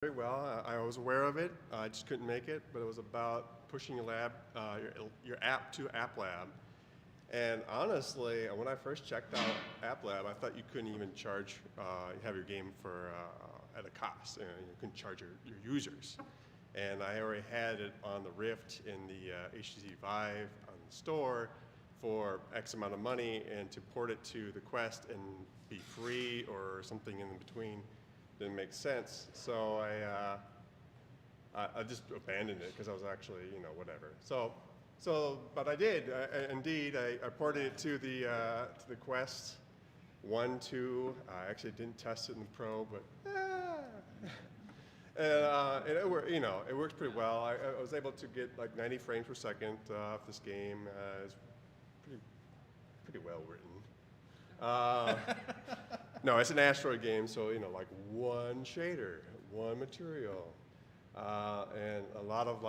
very well. I was aware of it. I just couldn't make it, but it was about pushing your app to App Lab. And honestly, when I first checked out App Lab, I thought you couldn't even have your game at a cost. You couldn't charge your users. And I already had it on the Rift in the HTC Vive on the store for X amount of money, and to port it to the Quest and be free or something in between didn't make sense. So I just abandoned it because I was actually, whatever. But I did. Indeed, I ported it to the Quest 1, 2. I actually didn't test it in the Pro, but and it works pretty well. I was able to get like 90 frames per second off this game. It's pretty well written. No, it's an Asteroid game, so like one shader, one material, and a lot of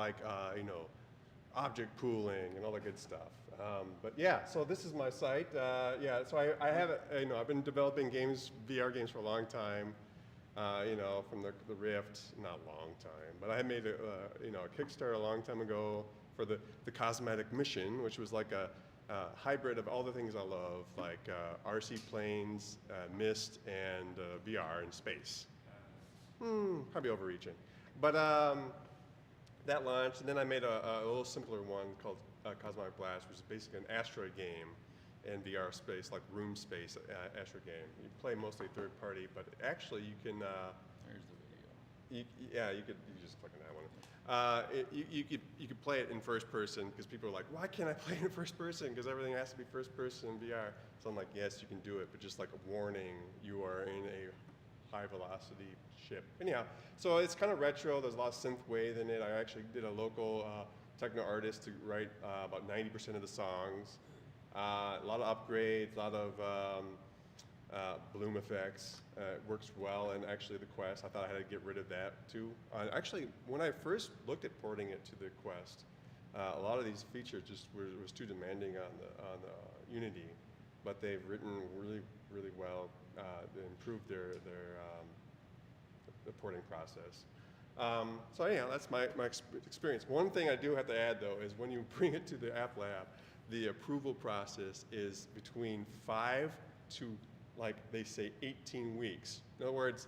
object pooling and all that good stuff. But yeah, so this is my site. Yeah, so I have I've been developing VR games for a long time. From the Rift, not a long time, but I made a Kickstarter a long time ago for the Cosmetic Mission, which was like a hybrid of all the things I love, like RC planes, Myst, and VR in space. Probably overreaching. But that launched, and then I made a little simpler one called Cosmic Blast, which is basically an asteroid game in VR space, like room space asteroid game. You play mostly third party, but actually you can. There's the video. You could just click on that one. You could play it in first person because people are like, why can't I play it in first person? Because everything has to be first person in VR. So I'm like, yes, you can do it, but just like a warning, you are in a high velocity ship. Anyhow, so it's kind of retro. There's a lot of synth wave in it. I actually did a local techno artist to write about 90% of the songs. A lot of upgrades, a lot of bloom effects. It works well, and actually the Quest, I thought I had to get rid of that too. Actually, when I first looked at porting it to the Quest, a lot of these features just was too demanding on the Unity, but they've written really well to improve the porting process. So yeah, that's my experience. One thing I do have to add though is when you bring it to the App Lab, the approval process is between 5 to, like they say, 18 weeks. In other words,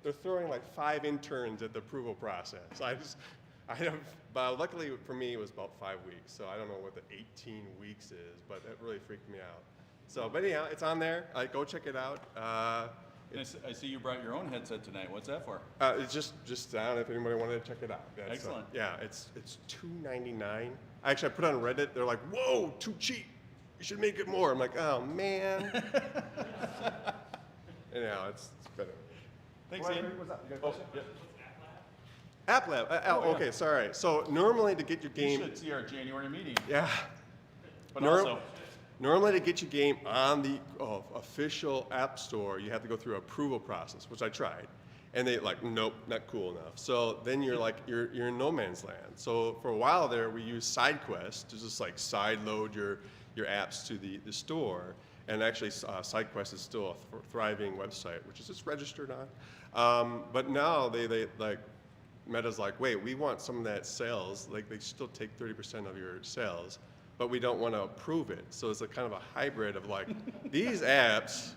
they're throwing like 5 interns at the approval process. But luckily for me, it was about 5 weeks. So I don't know what the 18 weeks is, but it really freaked me out. So, but anyhow, it's on there. Go check it out. I see you brought your own headset tonight. What's that for? It's just down if anybody wanted to check it out. Excellent. Yeah, it's $2.99. Actually, I put it on Reddit. They're like, whoa, too cheap. You should make it more. I'm like, oh man. Anyhow, it's better. Thanks, Ian. What's up? You got a question? Yeah. App Lab. Okay, sorry. So normally to get your game. You should see our January meeting. Yeah. But also. Normally to get your game on the official app store, you have to go through an approval process, which I tried. And they like, nope, not cool enough. So then you're like, you're in no man's land. So for a while there, we used SideQuest to just like side load your apps to the store. And actually, SideQuest is still a thriving website, which is just registered on. But now they like, Meta's like, wait, we want some of that sales. Like they still take 30% of your sales, but we don't want to approve it. So it's a kind of a hybrid of like, these apps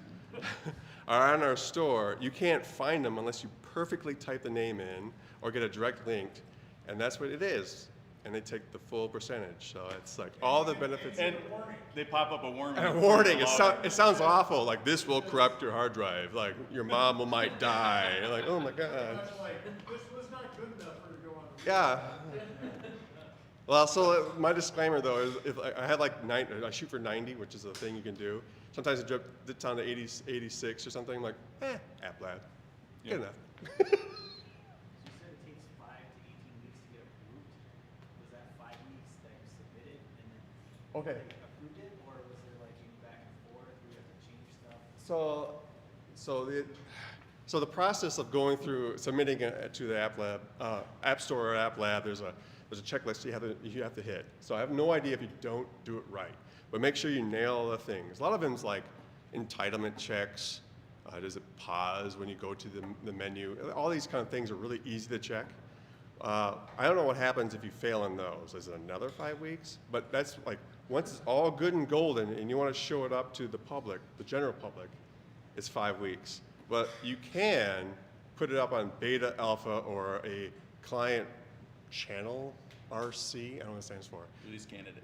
are on our store. You can't find them unless you perfectly type the name in or get a direct link, and that's what it is. And they take the full percentage. So it's like all the benefits. And they pop up a warning. And a warning. It sounds awful. Like this will corrupt your hard drive. Like your mom might die. You're like, oh my God. This was not good enough for to go on. Yeah. Well, so my disclaimer though is if I had like I shoot for 90, which is a thing you can do. Sometimes it dips down to 86 or something. I'm like, App Lab, good enough. You said it takes 5 to 18 weeks to get approved. Was that 5 weeks that you submitted and then Okay. they approved it, or was there like any back and forth where you have to change stuff? So the process of going through submitting it to the App Lab, App Store or App Lab, there's a checklist you have to hit. So I have no idea if you don't do it right, but make sure you nail the things. A lot of them's like entitlement checks, Does it pause when you go to the menu? All these kind of things are really easy to check. I don't know what happens if you fail in those. Is it another 5 weeks? But that's like, once it's all good and golden and you want to show it up to the public, the general public, it's 5 weeks. But you can put it up on beta, alpha, or a client channel, RC, I don't know what it stands for. Release candidate.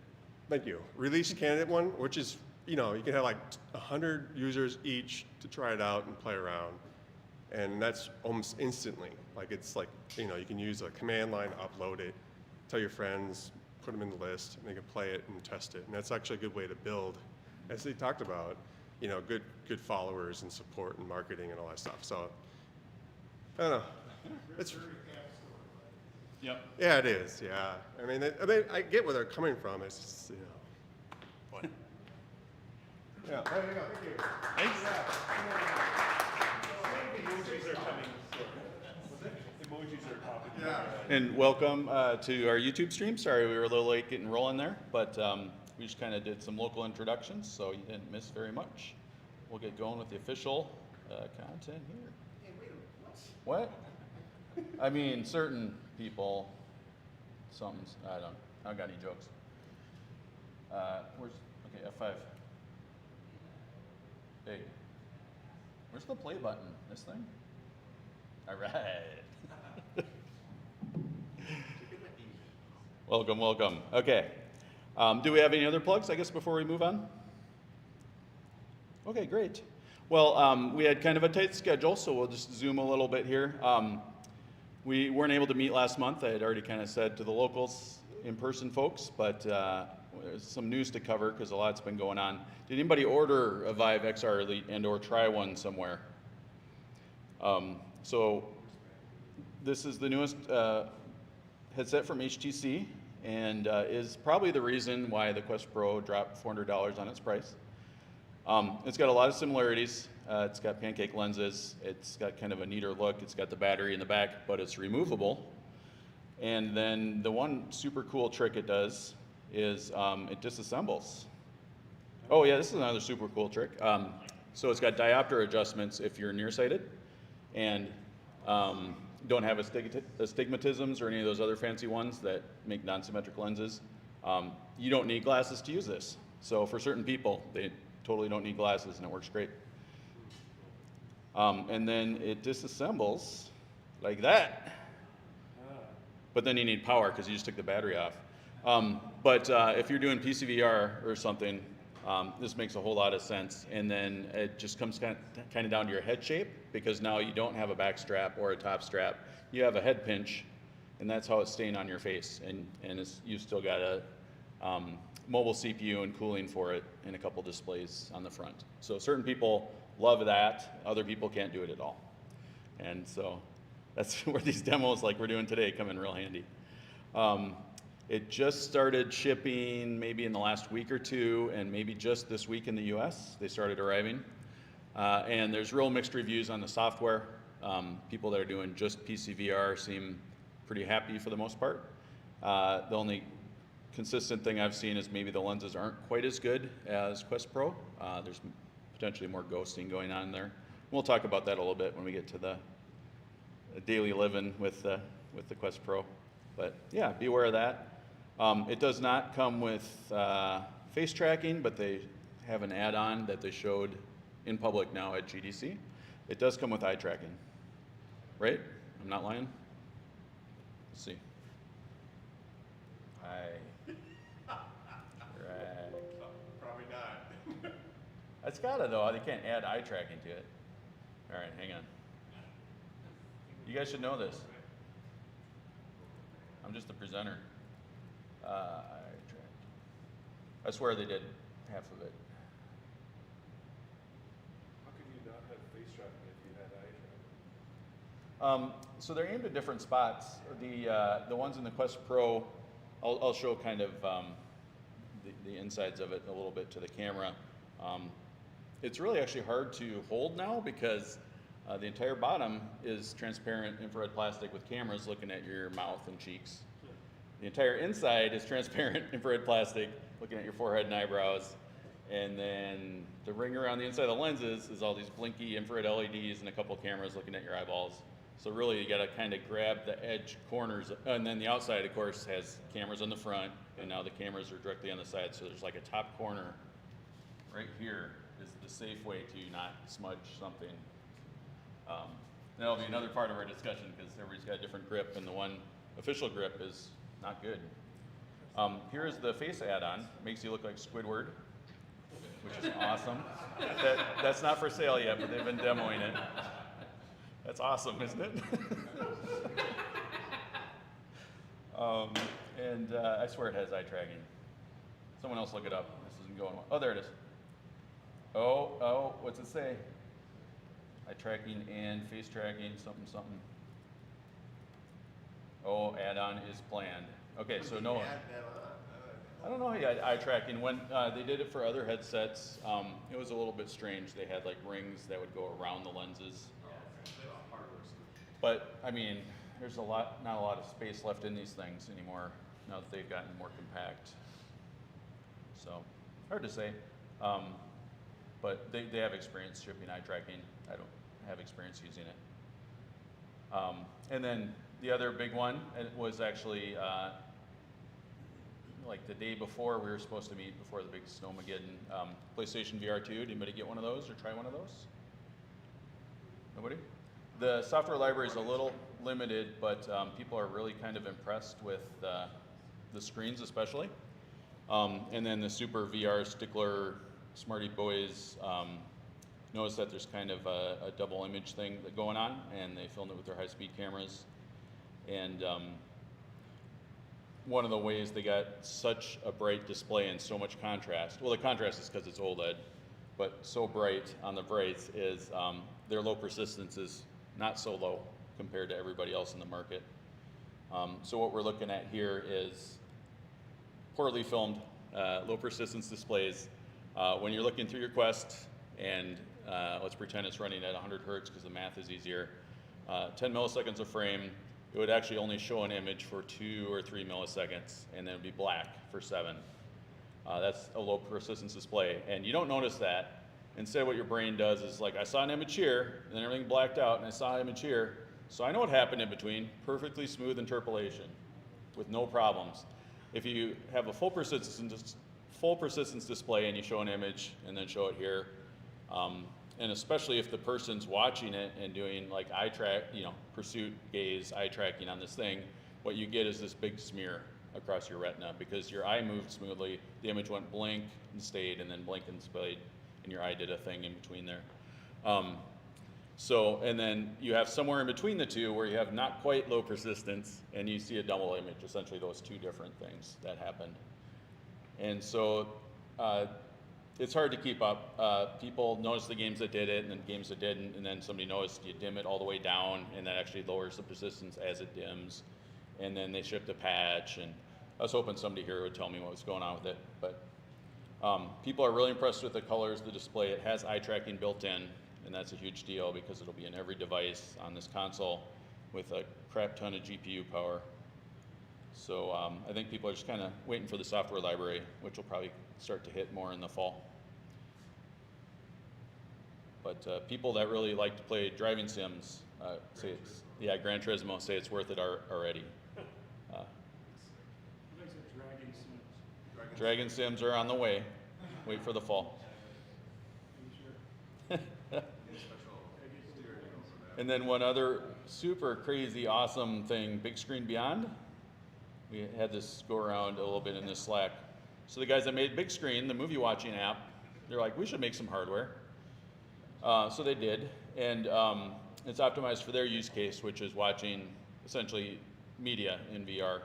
Thank you. Release candidate one, which is, you know, you can have like 100 users each to try it out and play around. And that's almost instantly. Like it's like, you know, you can use a command line, upload it, tell your friends, put them in the list, and they can play it and test it. And that's actually a good way to build, as they talked about, you know, good followers and support and marketing and all that stuff. So, I don't know. It's, Yep. yeah, it is. Yeah. I mean, I get where they're coming from. It's just, you know. What? Yeah. There you go. Thank you. Thanks. Emojis are coming. Emojis are popping. Yeah. And welcome to our YouTube stream. Sorry we were a little late getting rolling there, but we just kind of did some local introductions, so you didn't miss very much. We'll get going with the official content here. Hey, wait a minute, what? What? I mean, certain people, something's, I don't got any jokes. Okay, F5. Hey, where's the play button? This thing? All right. Welcome, welcome. Okay. Do we have any other plugs, I guess, before we move on? Okay, great. Well, we had kind of a tight schedule, so we'll just zoom a little bit here. We weren't able to meet last month. I had already kind of said to the locals, in-person folks, but there's some news to cover because a lot's been going on. Did anybody order a Vive XR Elite and or try one somewhere? So this is the newest headset from HTC and is probably the reason why the Quest Pro dropped $400 on its price. It's got a lot of similarities. It's got pancake lenses. It's got kind of a neater look. It's got the battery in the back, but it's removable. And then the one super cool trick it does is it disassembles. Oh yeah, this is another super cool trick. So it's got diopter adjustments if you're nearsighted and don't have astigmatisms or any of those other fancy ones that make non-symmetric lenses. You don't need glasses to use this. So for certain people, they totally don't need glasses and it works great. And then it disassembles like that. But then you need power because you just took the battery off. But if you're doing PCVR or something, this makes a whole lot of sense. And then it just comes kind of down to your head shape because now you don't have a back strap or a top strap. You have a head pinch, and that's how it's staying on your face. And you've still got a mobile CPU and cooling for it and a couple displays on the front. So certain people love that. Other people can't do it at all. And so that's where these demos like we're doing today come in real handy. It just started shipping maybe in the last week or two, and maybe just this week in the US, they started arriving. And there's real mixed reviews on the software. People that are doing just PCVR seem pretty happy for the most part. The only consistent thing I've seen is maybe the lenses aren't quite as good as Quest Pro. There's potentially more ghosting going on there. We'll talk about that a little bit when we get to the daily living with the Quest Pro. But yeah, be aware of that. It does not come with face tracking, but they have an add-on that they showed in public now at GDC. It does come with eye tracking, right? I'm not lying? Let's see. Eye track. Probably not. It's gotta though, they can't add eye tracking to it. All right, hang on. You guys should know this. I'm just the presenter. Eye track. I swear they did half of it. How could you not have face tracking if you had eye tracking? So they're aimed at different spots. The ones in the Quest Pro, I'll show kind of the insides of it a little bit to the camera. It's really actually hard to hold now because the entire bottom is transparent infrared plastic with cameras looking at your mouth and cheeks. The entire inside is transparent infrared plastic looking at your forehead and eyebrows. And then the ring around the inside of the lenses is all these blinky infrared LEDs and a couple cameras looking at your eyeballs. So really, you got to kind of grab the edge corners, and then the outside, of course, has cameras on the front, and now the cameras are directly on the side. So there's like a top corner right here is the safe way to not smudge something. That'll be another part of our discussion because everybody's got a different grip, and the one official grip is not good. Here is the face add-on. Makes you look like Squidward, which is awesome. That's not for sale yet, but they've been demoing it. That's awesome, isn't it? I swear it has eye tracking. Someone else look it up. This isn't going well. Oh, there it is. Oh, what's it say? Eye tracking and face tracking, something, something. Oh, add-on is planned. Okay, so no. I don't know how you had eye tracking. When they did it for other headsets, it was a little bit strange. They had like rings that would go around the lenses. But I mean, there's not a lot of space left in these things anymore now that they've gotten more compact. So hard to say. But they have experience shipping eye tracking. I don't have experience using it. And then the other big one was actually like the day before we were supposed to meet before the big Snowmageddon, PlayStation VR 2. Did anybody get one of those or try one of those? Nobody? The software library is a little limited, but people are really kind of impressed with the screens especially. And then the super VR stickler Smarty Boys noticed that there's kind of a double image thing going on, and they filmed it with their high-speed cameras. And one of the ways they got such a bright display and so much contrast, well, the contrast is because it's OLED, but so bright on the brights is their low persistence is not so low compared to everybody else in the market. So what we're looking at here is poorly filmed, low persistence displays. When you're looking through your Quest, and let's pretend it's running at 100 hertz because the math is easier, 10 milliseconds a frame, it would actually only show an image for 2 or 3 milliseconds, and then it would be black for 7. That's a low persistence display, and you don't notice that. Instead, what your brain does is like, I saw an image here, and then everything blacked out, and I saw an image here, so I know what happened in between. Perfectly smooth interpolation with no problems. If you have a full persistence display and you show an image and then show it here, and especially if the person's watching it and doing like eye track, pursuit gaze, eye tracking on this thing, what you get is this big smear across your retina because your eye moved smoothly, the image went blink and stayed, and then blink and stayed, and your eye did a thing in between there. And then you have somewhere in between the two where you have not quite low persistence, and you see a double image, essentially those two different things that happened. And so it's hard to keep up. People notice the games that did it and then games that didn't, and then somebody noticed you dim it all the way down, and that actually lowers the persistence as it dims. And then they shipped a patch, and I was hoping somebody here would tell me what was going on with it. But people are really impressed with the colors, the display. It has eye tracking built in, and that's a huge deal because it'll be in every device on this console with a crap ton of GPU power. So I think people are just kind of waiting for the software library, which will probably start to hit more in the fall. But people that really like to play driving sims say it's, Gran Turismo, say it's worth it already. Dragon sims are on the way. Wait for the fall. And then one other super crazy, awesome thing, Big Screen Beyond. We had this go around a little bit in this Slack. So the guys that made Big Screen, the movie watching app, they're like, we should make some hardware. So they did, and it's optimized for their use case, which is watching essentially media in VR.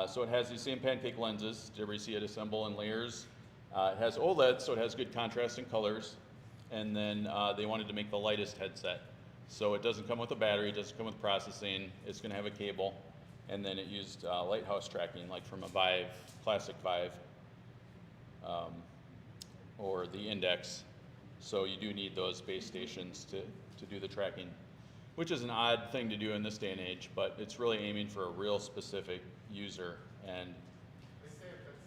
So it has these same pancake lenses. Did everybody see it assemble in layers? It has OLED, so it has good contrast and colors. And then they wanted to make the lightest headset. So it doesn't come with a battery, it doesn't come with processing. It's going to have a cable. And then it used lighthouse tracking, like from a Vive, classic Vive, or the Index. So you do need those base stations to do the tracking, which is an odd thing to do in this day and age, but it's really aiming for a real specific user. And They say if it's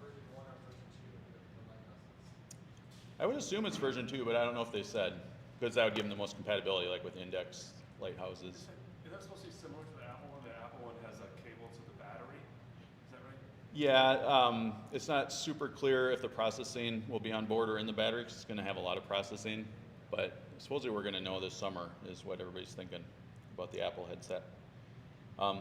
version 1 or version 2 of the lighthouse. I would assume it's version 2, but I don't know if they said, because that would give them the most compatibility, like with index lighthouses. Is that supposed to be similar to the Apple one? The Apple one has a cable to the battery. Is that right? Yeah, it's not super clear if the processing will be on board or in the battery, 'cause it's going to have a lot of processing. But supposedly we're going to know this summer is what everybody's thinking about the Apple headset.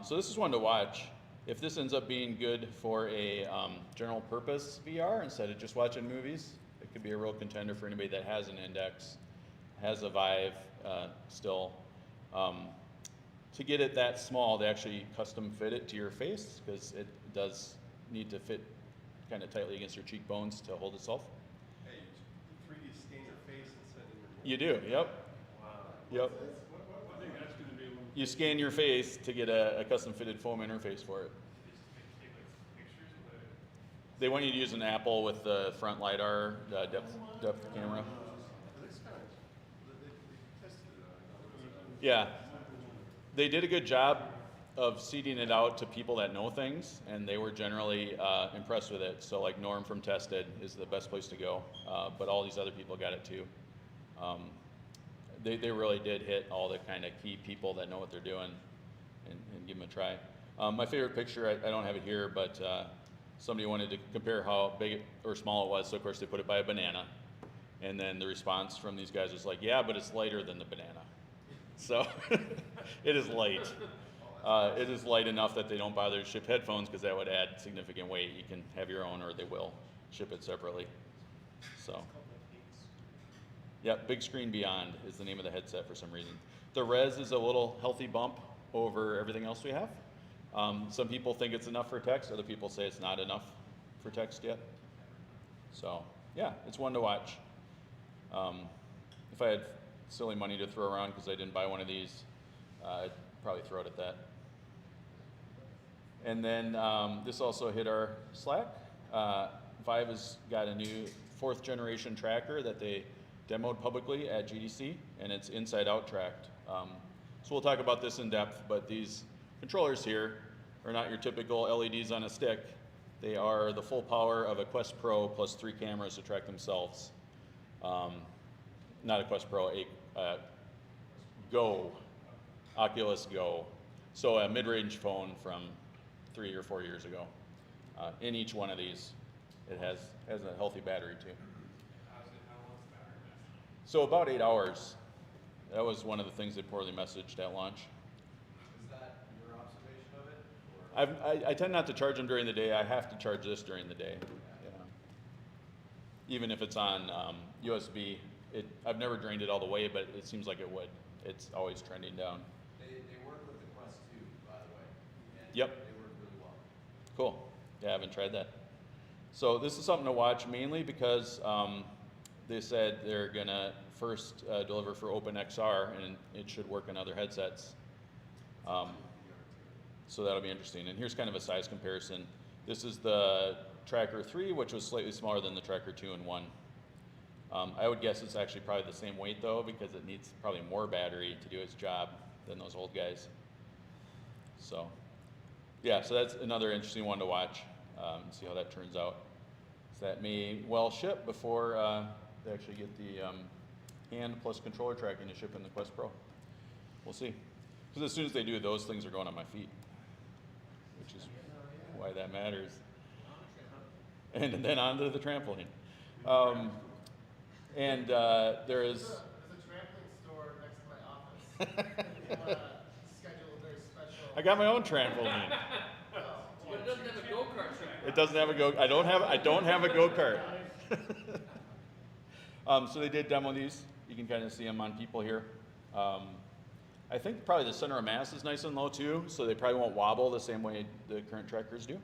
So this is one to watch. If this ends up being good for a general purpose VR instead of just watching movies, it could be a real contender for anybody that has an Index, has a Vive still. To get it that small, they actually custom fit it to your face because it does need to fit kind of tightly against your cheekbones to hold itself. Hey, you 3D scan your face and send in your. You do, yep. Wow. Yep. I think that's going to be a little. You scan your face to get a custom fitted foam interface for it. Take like pictures of it. They want you to use an Apple with the front LiDAR depth camera. This kind of, they tested it on. Yeah. They did a good job of seeding it out to people that know things, and they were generally impressed with it. So like Norm from Tested is the best place to go, but all these other people got it too. They really did hit all the kind of key people that know what they're doing and give them a try. My favorite picture, I don't have it here, but somebody wanted to compare how big or small it was, so of course they put it by a banana. And then the response from these guys was like, yeah, but it's lighter than the banana. So it is light. It is light enough that they don't bother to ship headphones because that would add significant weight. You can have your own or they will ship it separately. So. Yep, Big Screen Beyond is the name of the headset for some reason. The res is a little healthy bump over everything else we have. Some people think it's enough for text, other people say it's not enough for text yet. So, yeah, it's one to watch. If I had silly money to throw around because I didn't buy one of these, I'd probably throw it at that. And then this also hit our Slack. Vive has got a new 4th generation tracker that they demoed publicly at GDC, and it's inside out tracked. So we'll talk about this in depth, but these controllers here are not your typical LEDs on a stick. They are the full power of a Quest Pro plus 3 cameras to track themselves. Not a Quest Pro, a Go, Oculus Go. So a mid-range phone from 3 or 4 years ago. In each one of these, it has a healthy battery too. How long's the battery last? So about 8 hours. That was one of the things they poorly messaged at launch. Is that your observation of it? Or? I tend not to charge them during the day. I have to charge this during the day. Yeah. Even if it's on USB, I've never drained it all the way, but it seems like it would. It's always trending down. They work with the Quest 2, by the way. And Yep. They work really well. Cool. Yeah, I haven't tried that. So this is something to watch mainly because they said they're gonna first deliver for OpenXR, and it should work on other headsets. So that'll be interesting. And here's kind of a size comparison. This is the Tracker 3, which was slightly smaller than the Tracker 2 and 1. I would guess it's actually probably the same weight though, because it needs probably more battery to do its job than those old guys. So, yeah, so that's another interesting one to watch. See how that turns out. So that may well ship before they actually get the hand plus controller tracking to ship in the Quest Pro. We'll see. Because as soon as they do, those things are going on my feet, which is why that matters. And then onto the trampoline. There is. There's a trampoline store next to my office. If you want to schedule a very special. I got my own trampoline. But it doesn't have a go-kart track. It doesn't have a go. I don't have a go-kart. So they did demo these. You can kind of see them on people here. I think probably the center of mass is nice and low too, so they probably won't wobble the same way the current trackers do.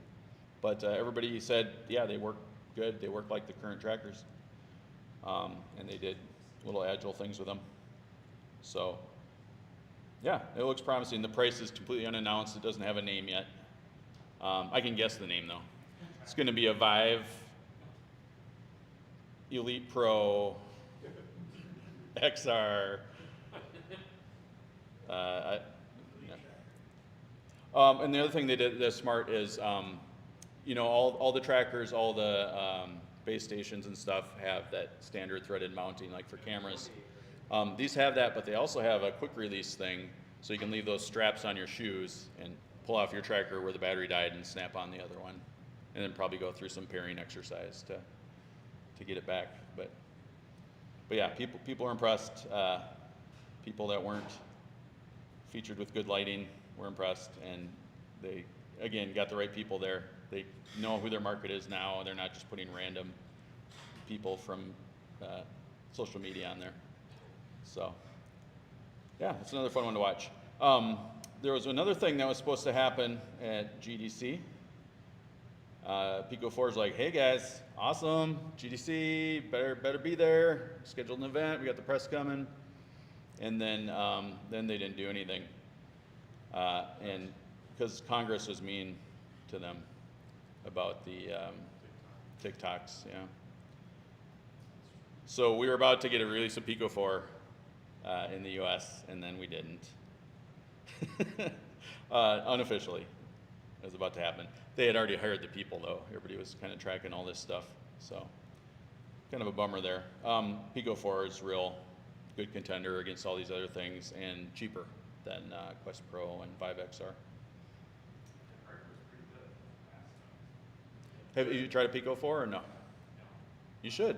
But everybody said, yeah, they work good. They work like the current trackers. And they did little agile things with them. So, yeah, it looks promising. The price is completely unannounced. It doesn't have a name yet. I can guess the name though. It's going to be a Vive Elite Pro XR. Yeah. And the other thing they did that's smart is, you know, all the trackers, all the base stations and stuff have that standard threaded mounting, like for cameras. These have that, but they also have a quick release thing, so you can leave those straps on your shoes and pull off your tracker where the battery died and snap on the other one, and then probably go through some pairing exercise to get it back. But yeah, people are impressed. People that weren't featured with good lighting were impressed, and they, again, got the right people there. They know who their market is now, and they're not just putting random people from social media on there. So, yeah, it's another fun one to watch. There was another thing that was supposed to happen at GDC. Pico 4 is like, hey guys, awesome, GDC, better be there. Scheduled an event, we got the press coming. And then they didn't do anything. And because Congress was mean to them about the TikToks, yeah. So we were about to get a release of Pico 4 in the US, and then we didn't. Unofficially, it was about to happen. They had already hired the people, though. Everybody was kind of tracking all this stuff, so kind of a bummer there. Pico 4 is real good contender against all these other things, and cheaper than Quest Pro and Vive XR. Have you tried a Pico 4 or no? You should.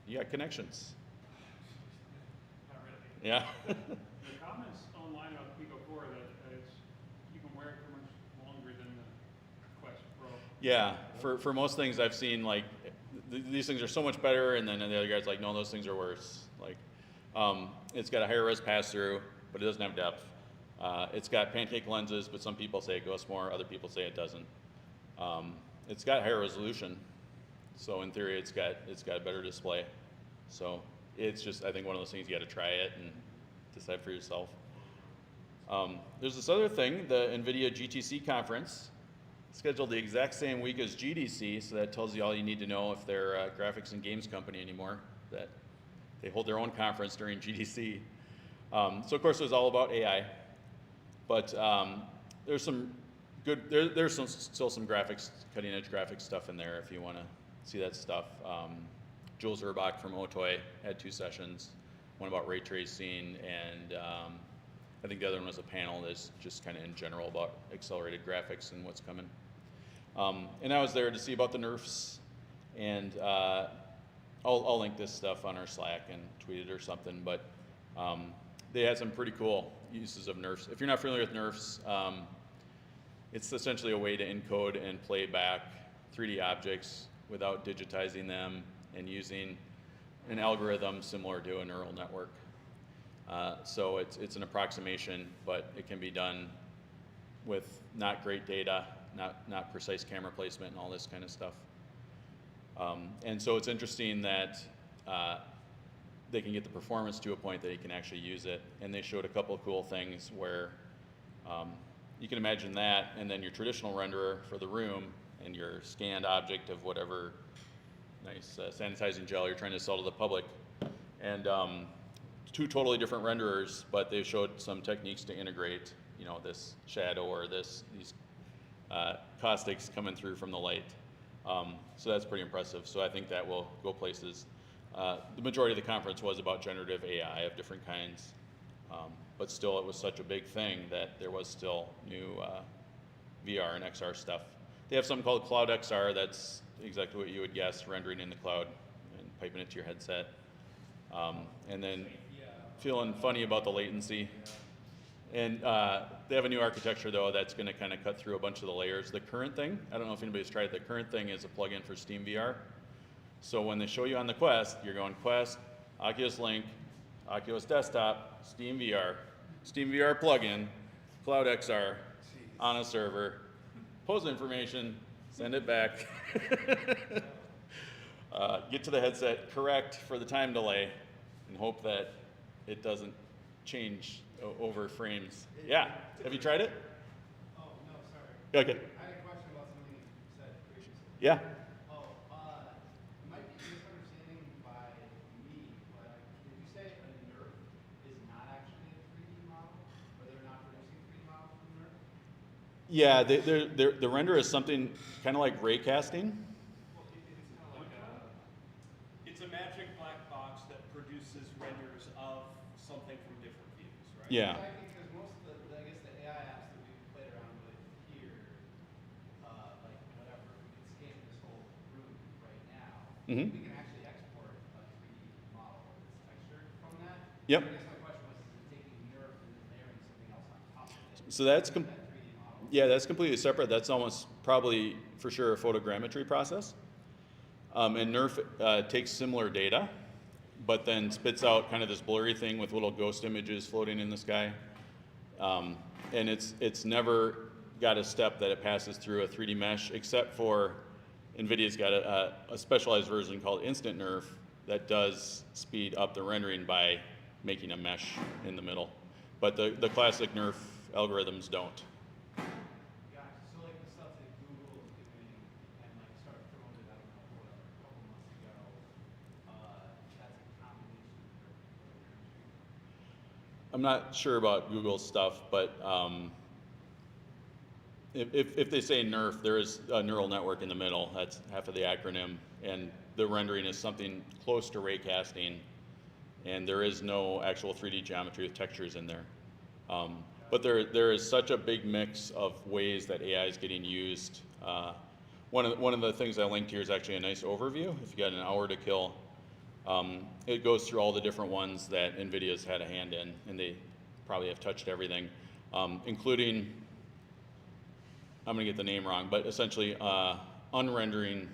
You got connections. Not really. Yeah. The comments online about Pico 4 that it's, you can wear it for much longer than the Quest Pro. Yeah, for most things I've seen, like, these things are so much better, and then the other guy's like, no, those things are worse. Like, it's got a higher res pass-through, but it doesn't have depth. It's got pancake lenses, but some people say it goes more, other people say it doesn't. It's got higher resolution, so in theory it's got a better display. So it's just, I think, one of those things you got to try it and decide for yourself. There's this other thing, the NVIDIA GTC conference, scheduled the exact same week as GDC, so that tells you all you need to know if they're a graphics and games company anymore, that they hold their own conference during GDC. So of course it was all about AI, but there's some good, there's still some graphics, cutting edge graphics stuff in there if you want to see that stuff. Jules Urbach from Otoy had 2 sessions, one about ray tracing, and I think the other one was a panel that's just kind of in general about accelerated graphics and what's coming. And I was there to see about the nerfs, and I'll link this stuff on our Slack and tweet it or something, but they had some pretty cool uses of nerfs. If you're not familiar with nerfs, it's essentially a way to encode and play back 3D objects without digitizing them and using an algorithm similar to a neural network. So it's an approximation, but it can be done with not great data, not precise camera placement and all this kind of stuff. And so it's interesting that they can get the performance to a point that you can actually use it. And they showed a couple of cool things where you can imagine that, and then your traditional renderer for the room and your scanned object of whatever nice sanitizing gel you're trying to sell to the public. And 2 totally different renderers, but they showed some techniques to integrate, you know, this shadow or these caustics coming through from the light. So that's pretty impressive. So I think that will go places. The majority of the conference was about generative AI of different kinds, but still it was such a big thing that there was still new VR and XR stuff. They have something called Cloud XR that's exactly what you would guess, rendering in the cloud and piping it to your headset. And then feeling funny about the latency. And they have a new architecture, though, that's going to kind of cut through a bunch of the layers. The current thing, I don't know if anybody's tried it, the current thing is a plugin for Steam VR. So when they show you on the Quest, you're going Quest, Oculus Link, Oculus Desktop, Steam VR plugin, Cloud XR, on a server, pose information, send it back, get to the headset, correct for the time delay, and hope that it doesn't change over frames. Yeah, have you tried it? Oh, no, sorry. Okay. I had a question about something you said previously. Yeah. Oh, it might be misunderstanding by me, but did you say a nerf is not actually a 3D model? Or they're not producing 3D models from nerf? Yeah, the render is something kind of like ray casting. Well, it's kind of like right? Yeah. Because most of I guess the AI apps that we've played around with here, like whatever, we can scan this whole room right now. Mhm. We can actually export a 3D model that's textured from that. Yep. I guess my question was, is it taking Nerf and then layering something else on top of it? So that's to make that 3D model? yeah, that's completely separate. That's almost probably for sure a photogrammetry process. And NERF takes similar data, but then spits out kind of this blurry thing with little ghost images floating in the sky. And it's never got a step that it passes through a 3D mesh, except for NVIDIA's got a specialized version called Instant NERF that does speed up the rendering by making a mesh in the middle. But the classic NERF algorithms don't. Gotcha. So like the stuff that Google is doing and like started throwing it, I don't know, whatever, a couple months ago, that's a combination of photogrammetry. I'm not sure about Google stuff, but if they say NERF, there is a neural network in the middle. That's half of the acronym, and the rendering is something close to ray casting, and there is no actual 3D geometry with textures in there. But there is such a big mix of ways that AI is getting used. One of the things I linked here is actually a nice overview. If you got an hour to kill, it goes through all the different ones that NVIDIA's had a hand in, and they probably have touched everything, including, I'm going to get the name wrong, but essentially unrendering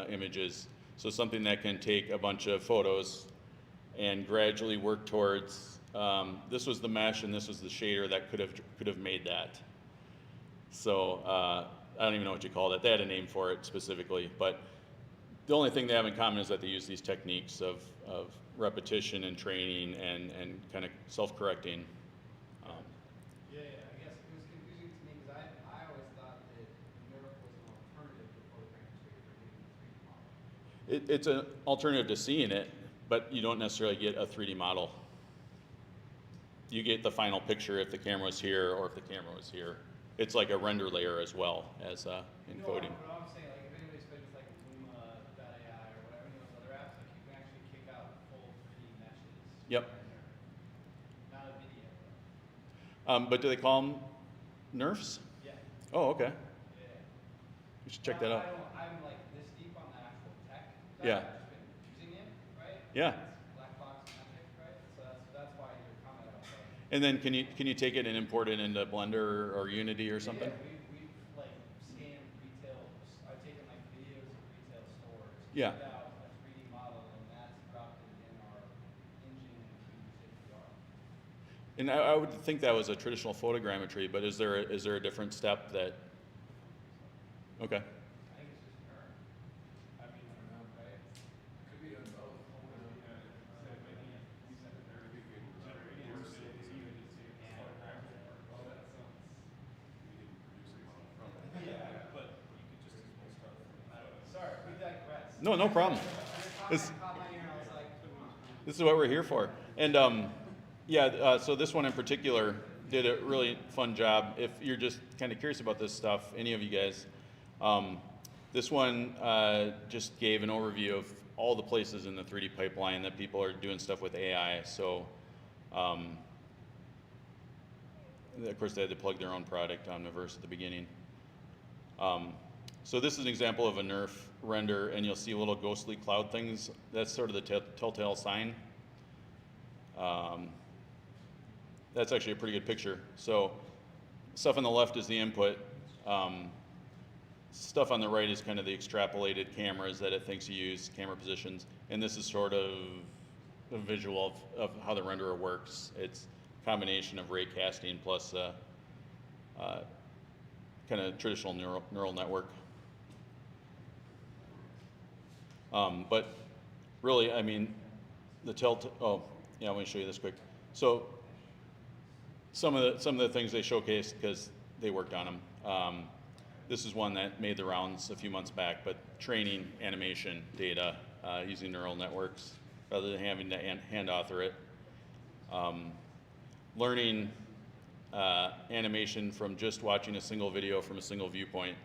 images. So something that can take a bunch of photos and gradually work towards, this was the mesh and this was the shader that could have made that. So I don't even know what you call that. They had a name for it specifically, but the only thing they have in common is that they use these techniques of repetition and training and kind of self-correcting. Yeah, I guess it was confusing to me because I always thought that Nerf was an alternative to photogrammetry for getting the 3D model. It's an alternative to seeing it, but you don't necessarily get a 3D model. You get the final picture if the camera was here or if the camera was here. It's like a render layer as well as encoding. No, but I'm saying, like, if anybody's played with like Luma.ai or whatever, any of those other apps, like you can actually kick out full 3D meshes. Yep. in there. Not a video though. But do they call them nerfs? Yeah. Oh, okay. Yeah. We should check that out. I'm like this deep on the actual tech. Yeah. I've just been using it, right? Yeah. It's black box magic, right? So that's why your comment I was like. And then can you take it and import it into Blender or Unity or something? Yeah, we've like scanned retail. I've taken like videos of retail stores. Yeah. Put out a 3D model, and that's dropped it in our engine and used it VR. And I would think that was a traditional photogrammetry, but is there a different step that? Okay. I think it's just Nerf. I mean, I don't know, right? Could be on both. Sorry, we digress. No problem. Your This- comment caught my ear, and I was like, come on. This is what we're here for. And so this one in particular did a really fun job. If you're just kind of curious about this stuff, any of you guys, this one just gave an overview of all the places in the 3D pipeline that people are doing stuff with AI. So, of course, they had to plug their own product, Omniverse, at the beginning. So this is an example of a NERF render, and you'll see little ghostly cloud things. That's sort of the telltale sign. That's actually a pretty good picture. So stuff on the left is the input. Stuff on the right is kind of the extrapolated cameras that it thinks you use, camera positions. And this is sort of a visual of how the renderer works. It's a combination of ray casting plus kind of traditional neural network. But really, I mean, the I want to show you this quick. So some of the things they showcased because they worked on them. This is one that made the rounds a few months back, but training animation data using neural networks rather than having to hand author it. Learning animation from just watching a single video from a single viewpoint,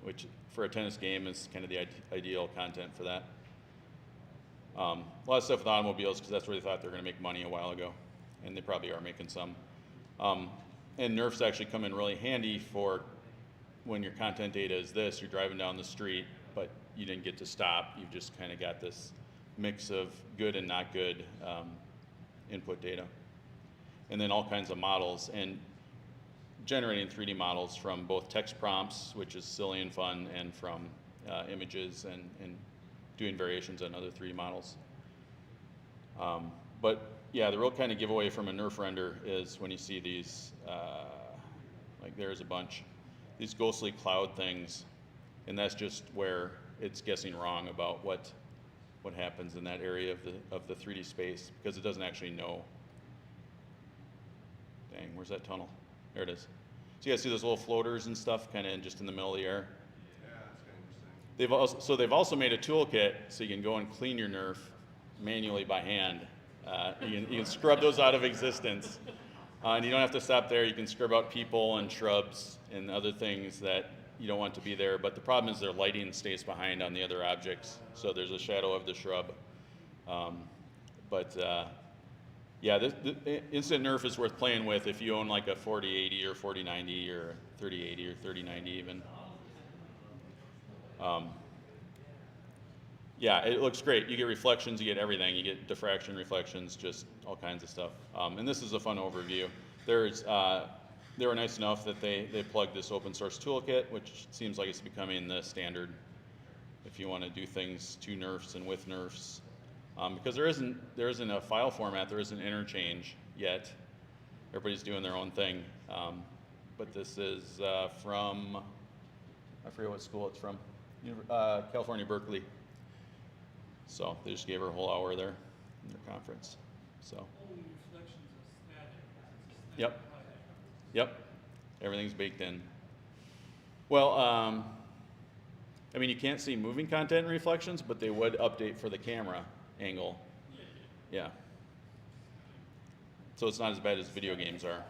which for a tennis game is kind of the ideal content for that. A lot of stuff with automobiles because that's where they thought they were going to make money a while ago. and they probably are making some. And nerfs actually come in really handy for when your content data is this, you're driving down the street, but you didn't get to stop. You've just kind of got this mix of good and not good input data. And then all kinds of models, and generating 3D models from both text prompts, which is silly and fun, and from images, and doing variations on other 3D models. But yeah, the real kind of giveaway from a nerf render is when you see these, like there's a bunch, these ghostly cloud things, and that's just where it's guessing wrong about what happens in that area of the 3D space, because it doesn't actually know. Dang, where's that tunnel? There it is. So you guys see those little floaters and stuff kind of just in the middle of the air? Yeah, that's kind of interesting. They've also made a toolkit so you can go and clean your nerf manually by hand. You can scrub those out of existence. And you don't have to stop there. You can scrub out people and shrubs and other things that you don't want to be there. But the problem is their lighting stays behind on the other objects. So there's a shadow of the shrub. Yeah, the instant nerf is worth playing with if you own like a 4080 or 4090 or 3080 or 3090 even. Yeah, it looks great. You get reflections, you get everything. You get diffraction, reflections, just all kinds of stuff. And this is a fun overview. They were nice enough that they plugged this open source toolkit, which seems like it's becoming the standard if you want to do things to nerfs and with nerfs. Because there isn't a file format, there isn't interchange yet. Everybody's doing their own thing. But this is from, I forget what school it's from, California, Berkeley. So they just gave her a whole hour there in their conference. So. Only reflections are static. It's a static Yep. project. Yep, everything's baked in. Well, I mean, you can't see moving content reflections, but they would update for the camera angle. Yeah. So it's not as bad as video games are.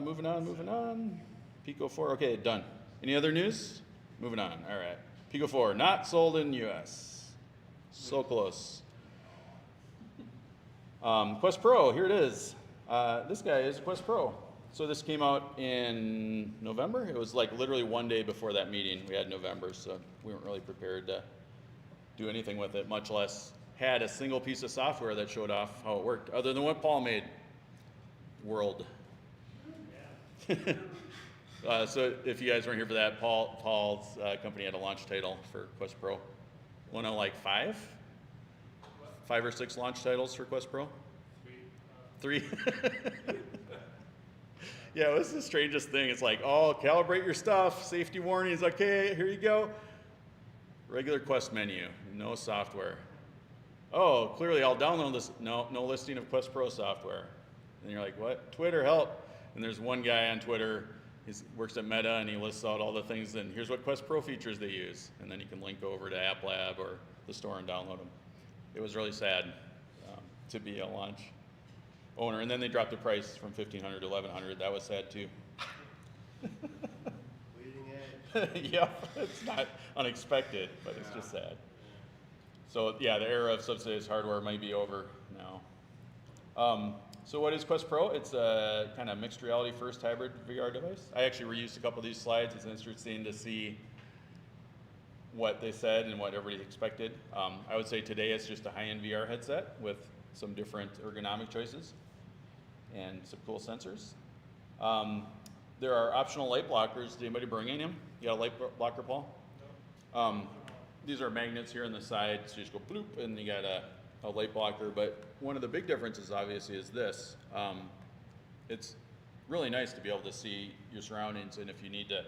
Moving on. Pico 4, okay, done. Any other news? Moving on, all right. Pico 4, not sold in US. So close. Quest Pro, here it is. This guy is Quest Pro. So this came out in November. It was like literally one day before that meeting we had in November, so we weren't really prepared to do anything with it, much less had a single piece of software that showed off how it worked, other than what Paul made. World. So if you guys weren't here for that, Paul's company had a launch title for Quest Pro. One of like five or six launch titles for Quest Pro? Three. Yeah, it was the strangest thing. It's like, oh, calibrate your stuff, safety warnings, okay, here you go. Regular Quest menu, no software. Oh, clearly I'll download this. No listing of Quest Pro software. And you're like, what? Twitter, help. And there's one guy on Twitter, he works at Meta, and he lists out all the things, and here's what Quest Pro features they use. And then you can link over to App Lab or the store and download them. It was really sad to be a launch owner. And then they dropped the price from $1,500 to $1,100. That was sad too. Bleeding edge. Yep, it's not unexpected, but it's just sad. So yeah, the era of subsidized hardware might be over now. So what is Quest Pro? It's a kind of mixed reality first hybrid VR device. I actually reused a couple of these slides. It's interesting to see what they said and what everybody expected. I would say today it's just a high-end VR headset with some different ergonomic choices and some cool sensors. There are optional light blockers. Did anybody bring any of them? You got a light blocker, Paul? No. These are magnets here on the side, so you just go bloop, and you got a light blocker. But one of the big differences, obviously, is this. It's really nice to be able to see your surroundings, and if you need to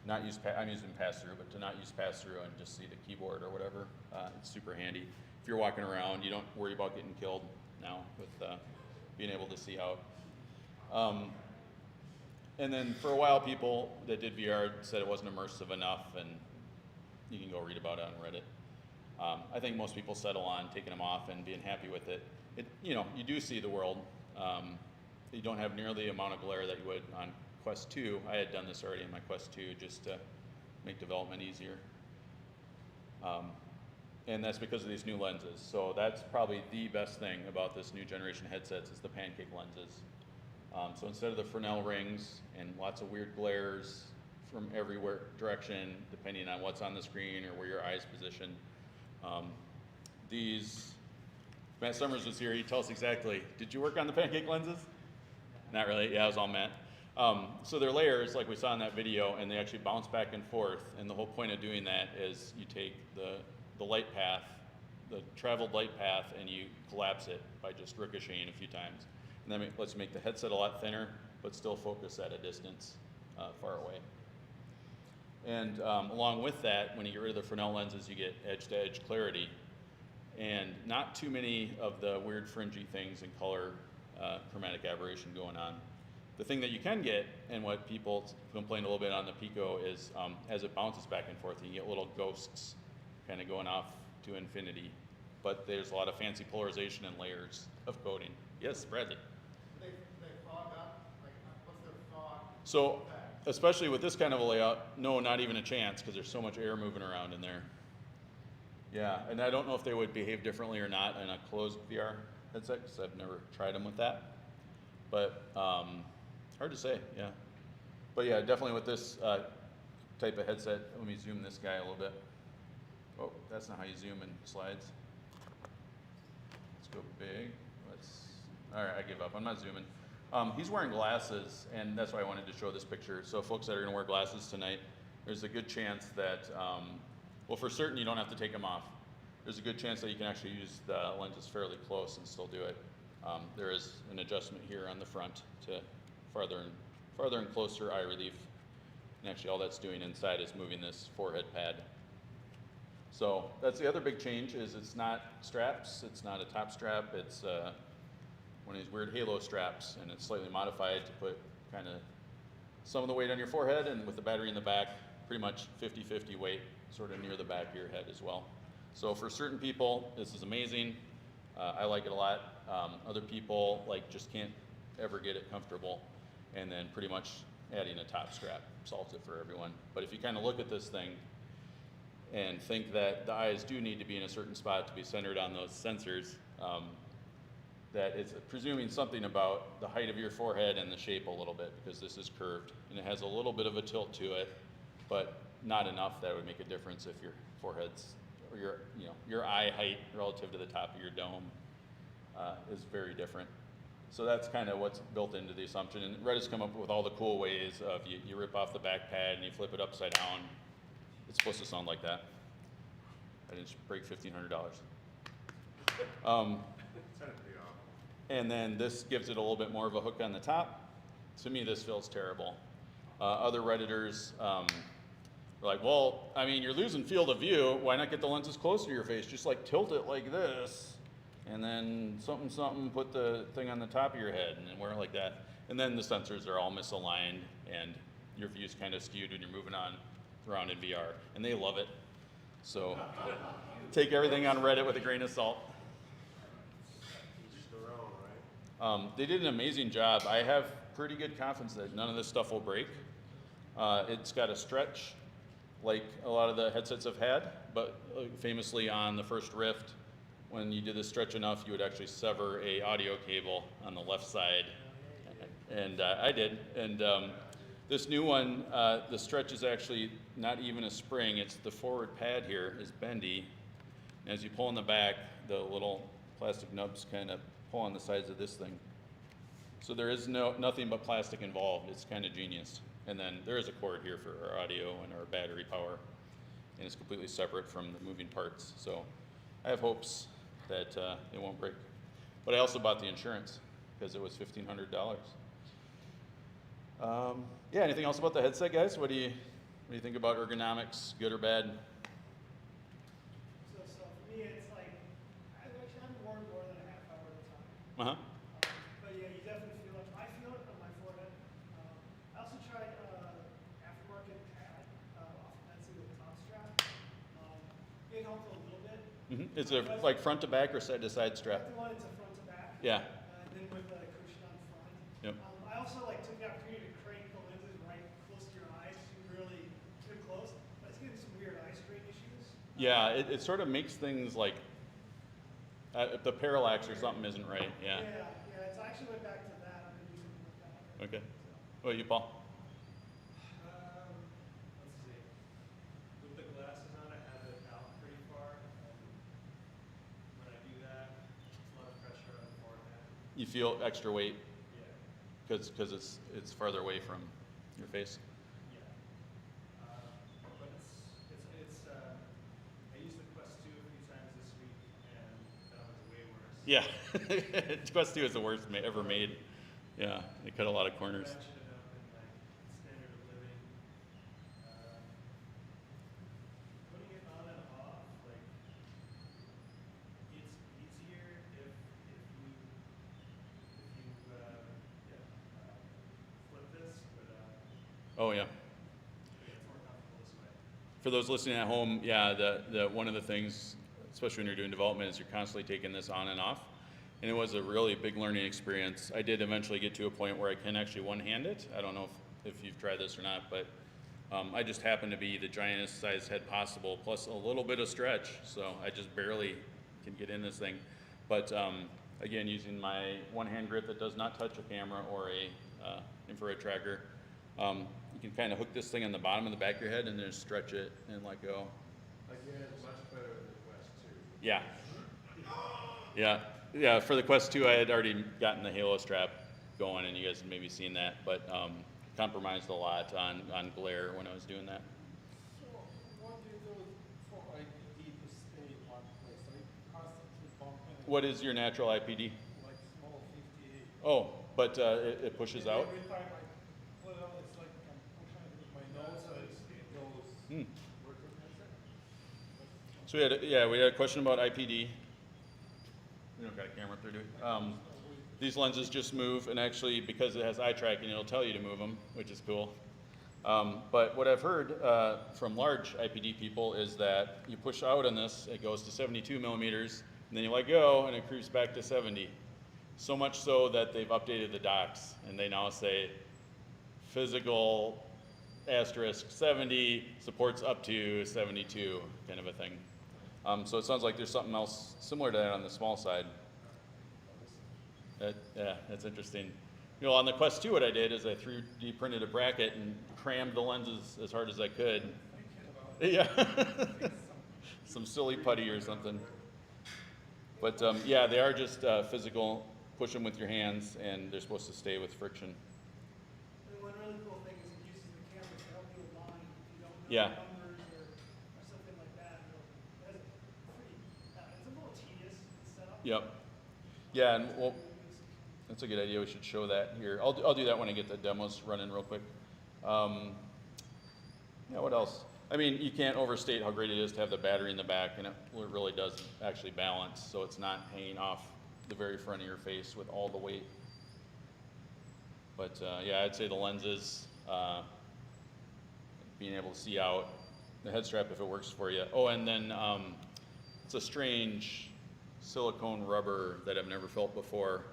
not use, I'm using pass-through, but to not use pass-through and just see the keyboard or whatever, it's super handy. If you're walking around, you don't worry about getting killed now with being able to see out. And then for a while, people that did VR said it wasn't immersive enough, and you can go read about it on Reddit. I think most people settle on taking them off and being happy with it. You do see the world. You don't have nearly the amount of glare that you would on Quest 2. I had done this already in my Quest 2 just to make development easier. and that's because of these new lenses. So that's probably the best thing about this new generation headsets is the pancake lenses. So instead of the Fresnel rings and lots of weird glares from everywhere direction, depending on what's on the screen or where your eye's positioned, these, Matt Summers was here, he tells us exactly, did you work on the pancake lenses? Not really, yeah, it was all Matt. So they're layers like we saw in that video, and they actually bounce back and forth, and the whole point of doing that is you take the light path, the traveled light path, and you collapse it by just ricocheting a few times. And that lets you make the headset a lot thinner, but still focus at a distance far away. And along with that, when you get rid of the Fresnel lenses, you get edge-to-edge clarity, and not too many of the weird fringy things in color, chromatic aberration going on. The thing that you can get, and what people complain a little bit on the Pico, is as it bounces back and forth, you get little ghosts kind of going off to infinity. But there's a lot of fancy polarization and layers of coating. Yes, Bradley? They fog up? Like, what's their fog? So, especially with this kind of a layout, no, not even a chance, because there's so much air moving around in there. Yeah, and I don't know if they would behave differently or not in a closed VR headset, because I've never tried them with that. But hard to say, yeah. But yeah, definitely with this type of headset, let me zoom this guy a little bit. Oh, that's not how you zoom in slides. Let's go big. All right, I give up, I'm not zooming. He's wearing glasses, and that's why I wanted to show this picture. So folks that are gonna wear glasses tonight, there's a good chance that, well, for certain you don't have to take them off. There's a good chance that you can actually use the lenses fairly close and still do it. There is an adjustment here on the front to farther and closer eye relief. And actually all that's doing inside is moving this forehead pad. So that's the other big change, is it's not straps, it's not a top strap, it's one of these weird halo straps, and it's slightly modified to put kind of some of the weight on your forehead, and with the battery in the back, pretty much 50-50 weight sort of near the back of your head as well. So for certain people, this is amazing. I like it a lot. Other people just can't ever get it comfortable, and then pretty much adding a top strap solves it for everyone. But if you kind of look at this thing and think that the eyes do need to be in a certain spot to be centered on those sensors, that it's presuming something about the height of your forehead and the shape a little bit, because this is curved and it has a little bit of a tilt to it, but not enough that would make a difference if your forehead's or your eye height relative to the top of your dome is very different. So that's kind of what's built into the assumption. And Reddit's come up with all the cool ways of you rip off the back pad and you flip it upside down. It's supposed to sound like that. I didn't break $1,500. And then this gives it a little bit more of a hook on the top. To me, this feels terrible. Other Redditors are like, well, I mean, you're losing field of view. Why not get the lenses closer to your face? Just tilt it like this, and then something, put the thing on the top of your head, and then wear it like that. And then the sensors are all misaligned, and your view's kind of skewed when you're moving on around in VR, and they love it. So take everything on Reddit with a grain of salt. They did an amazing job. I have pretty good confidence that none of this stuff will break. It's got a stretch like a lot of the headsets have had, but famously on the first Rift, when you did this stretch enough, you would actually sever a audio cable on the left side. And I did. And this new one, the stretch is actually not even a spring. It's the forward pad here is bendy. And as you pull in the back, the little plastic nubs kind of pull on the sides of this thing. So there is nothing but plastic involved. It's kind of genius. And then there is a cord here for our audio and our battery power, and it's completely separate from the moving parts. So I have hopes that it won't break. But I also bought the insurance because it was $1,500. Yeah, anything else about the headset, guys? What do you think about ergonomics, good or bad? So for me, it's I'm worn more than a half hour at a time. Uh-huh. But yeah, you definitely feel it. I feel it on my forehead. I also tried aftermarket pad off of Etsy with a top strap. It helped a little bit. Mm-hmm. Is it like front to back or side to side strap? The one, it's a front to back. Yeah. And then with a cushion on the front. Yep. I also took the opportunity to crank the lenses right close to your eyes, really too close. But it's getting some weird eye strain issues. Yeah, it sort of makes things like, if the parallax or something isn't right, yeah. Yeah, it's, I actually went back to that. I've been using it with that. Okay. What about you, Paul? Let's see. With the glasses on, I have it out pretty far. And when I do that, it's a lot of pressure on the forehead. You feel extra weight Yeah. because it's farther away from your face. Yeah. But I used the Quest 2 a few times this week, and that was way worse. Yeah, Quest 2 is the worst ever made. Yeah, they cut a lot of corners. Matching it up in like standard of living. Putting it on and off, like it's easier if you flip this, but Oh yeah. it's more comfortable this way. For those listening at home, yeah, the one of the things, especially when you're doing development, is you're constantly taking this on and off. And it was a really big learning experience. I did eventually get to a point where I can actually one-hand it. I don't know if you've tried this or not, but I just happen to be the giantest size head possible, plus a little bit of stretch. So I just barely can get in this thing. But again, using my one-hand grip that does not touch a camera or a infrared tracker, you can kind of hook this thing on the bottom of the back of your head and then stretch it and let go. Again, much better than the Quest 2. Yeah. Yeah, for the Quest 2, I had already gotten the Halo strap going, and you guys had maybe seen that, but compromised a lot on glare when I was doing that. So what do you do for IPD to stay in one place? Are you constantly bumping it What is your natural IPD? like small 58? Oh, but it pushes And out? every time I put it on, it's like I'm pushing it with my nose and it goes. Hmm. So we had a question about IPD. We don't got a camera up there, do we? These lenses just move, and actually, because it has eye tracking, it'll tell you to move them, which is cool. But what I've heard from large IPD people is that you push out on this, it goes to 72 millimeters, and then you let go, and it creeps back to 70. So much so that they've updated the docs, and they now say physical asterisk 70 supports up to 72, kind of a thing. So it sounds like there's something else similar to that on the small side. Yeah, that's interesting. You know, on the Quest 2, what I did is I 3D printed a bracket and crammed the lenses as hard as I could. Yeah, some silly putty or something. But yeah, they are just physical. Push them with your hands, and they're supposed to stay with friction. And one really cool thing is it uses the camera to help you align if you don't know Yeah. numbers or something like that. It's a little tedious setup. Yep. Yeah, and well, that's a good idea. We should show that here. I'll do that when I get the demos running real quick. Yeah, what else? I mean, you can't overstate how great it is to have the battery in the back, and it really does actually balance, so it's not hanging off the very front of your face with all the weight. But yeah, I'd say the lenses, being able to see out, the head strap if it works for you. Oh, and then it's a strange silicone rubber that I've never felt before.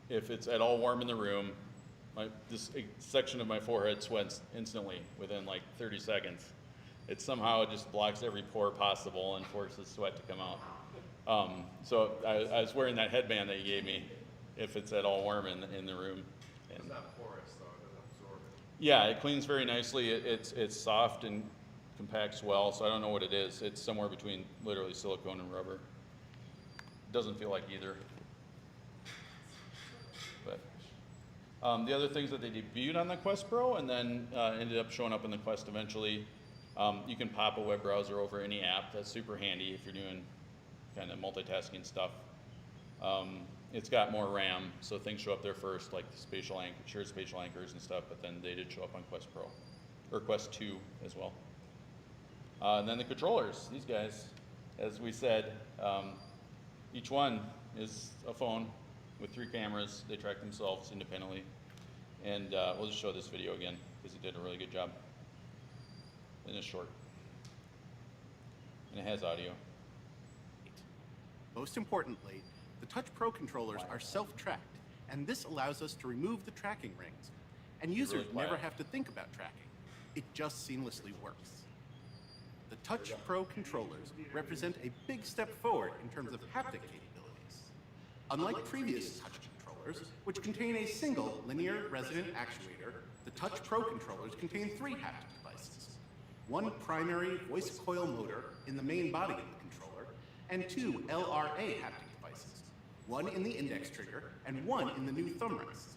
If it's at all warm in the room, this section of my forehead sweats instantly within like 30 seconds. It somehow just blocks every pore possible and forces sweat to come out. So I was wearing that headband that you gave me if it's at all warm in the room. And It's not porous, though. It doesn't absorb it. yeah, it cleans very nicely. It's soft and compacts well, so I don't know what it is. It's somewhere between literally silicone and rubber. It doesn't feel like either. But the other things that they debuted on the Quest Pro and then ended up showing up in the Quest eventually, you can pop a web browser over any app. That's super handy if you're doing kind of multitasking stuff. It's got more RAM, so things show up there first, like the shared spatial anchors and stuff, but then they did show up on Quest Pro, or Quest 2 as well. And then the controllers, these guys, as we said, each one is a phone with 3 cameras. They track themselves independently. And we'll just show this video again, because he did a really good job. And it's short. And it has audio. Most importantly, the Touch Pro controllers are self-tracked, and this allows us to remove the tracking rings. And users really never quiet. have to think about tracking. It just seamlessly works. the Touch Pro controllers represent a big step forward in terms of haptic capabilities. Unlike previous touch controllers, which contain a single linear resonant actuator, the Touch Pro controllers contain 3 haptic devices. 1 primary voice coil motor in the main body of the controller, and 2 LRA haptic devices, 1 in the index trigger and 1 in the new thumb rest.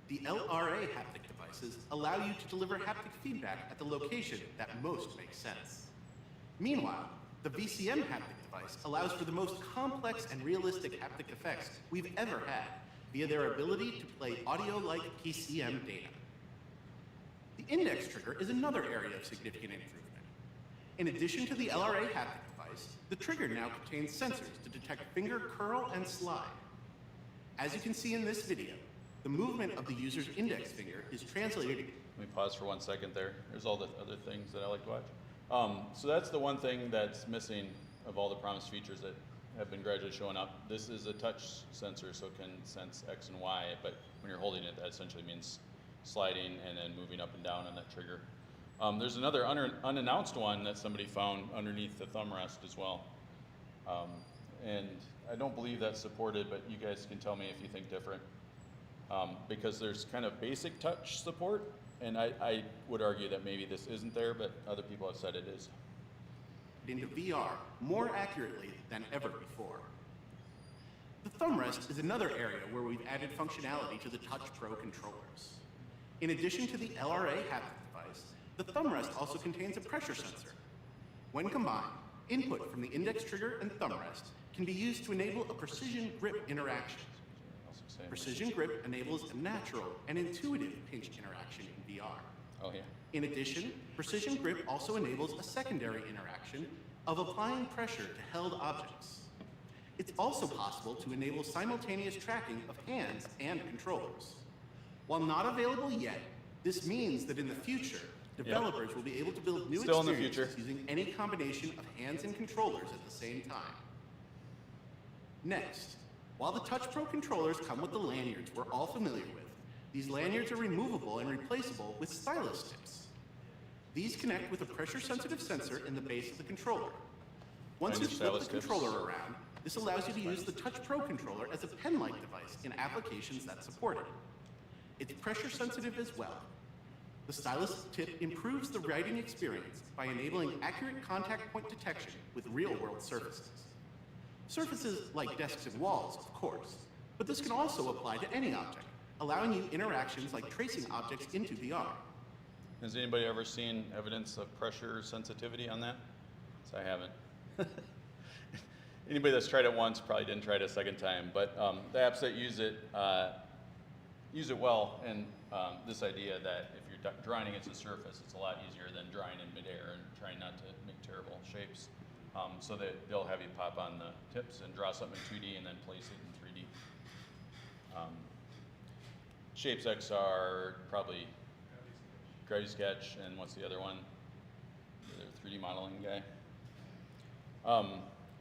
The LRA haptic devices allow you to deliver haptic feedback at the location that most makes sense. Meanwhile, the VCM haptic device allows for the most complex and realistic haptic effects we've ever had via their ability to play audio-like PCM data. The index trigger is another area of significant improvement. In addition to the LRA haptic device, the trigger now contains sensors to detect finger curl and slide. As you can see in this video, the movement of the user's index finger is translated. Let me pause for 1 second there. There's all the other things that I like to watch. So that's the one thing that's missing of all the promised features that have been gradually showing up. This is a touch sensor, so it can sense X and Y, but when you're holding it, that essentially means sliding and then moving up and down on that trigger. There's another unannounced one that somebody found underneath the thumb rest as well. And I don't believe that's supported, but you guys can tell me if you think different. Because there's kind of basic touch support, and I would argue that maybe this isn't there, but other people have said it is. Into VR more accurately than ever before. The thumb rest is another area where we've added functionality to the Touch Pro controllers. In addition to the LRA haptic device, the thumb rest also contains a pressure sensor. When combined, input from the index trigger and thumb rest can be used to enable a precision grip interaction. Precision grip enables a natural and intuitive pinch interaction in VR. Oh yeah. In addition, precision grip also enables a secondary interaction of applying pressure to held objects. It's also possible to enable simultaneous tracking of hands and controllers. While not available yet, this means that in the future, developers will be able to build new Still in the experiences future. using any combination of hands and controllers at the same time. Next, while the Touch Pro controllers come with the lanyards we're all familiar with, these lanyards are removable and replaceable with stylus tips. These connect with a pressure-sensitive sensor in the base of the controller. Once you flip the controller around, this allows you to use the Touch Pro controller as a pen-like device in applications that support it. It's pressure-sensitive as well. The stylus tip improves the writing experience by enabling accurate contact point detection with real-world surfaces. Surfaces like desks and walls, of course, but this can also apply to any object, allowing you interactions like tracing objects into VR. Has anybody ever seen evidence of pressure sensitivity on that? So I haven't. Anybody that's tried it once probably didn't try it a second time, but the apps that use it well, and this idea that if you're drawing against a surface, it's a lot easier than drawing in midair and trying not to make terrible shapes. So that they'll have you pop on the tips and draw something in 2D and then place it in 3D. Shapes XR, probably Gravity Sketch, and what's the other one? The other 3D modeling guy.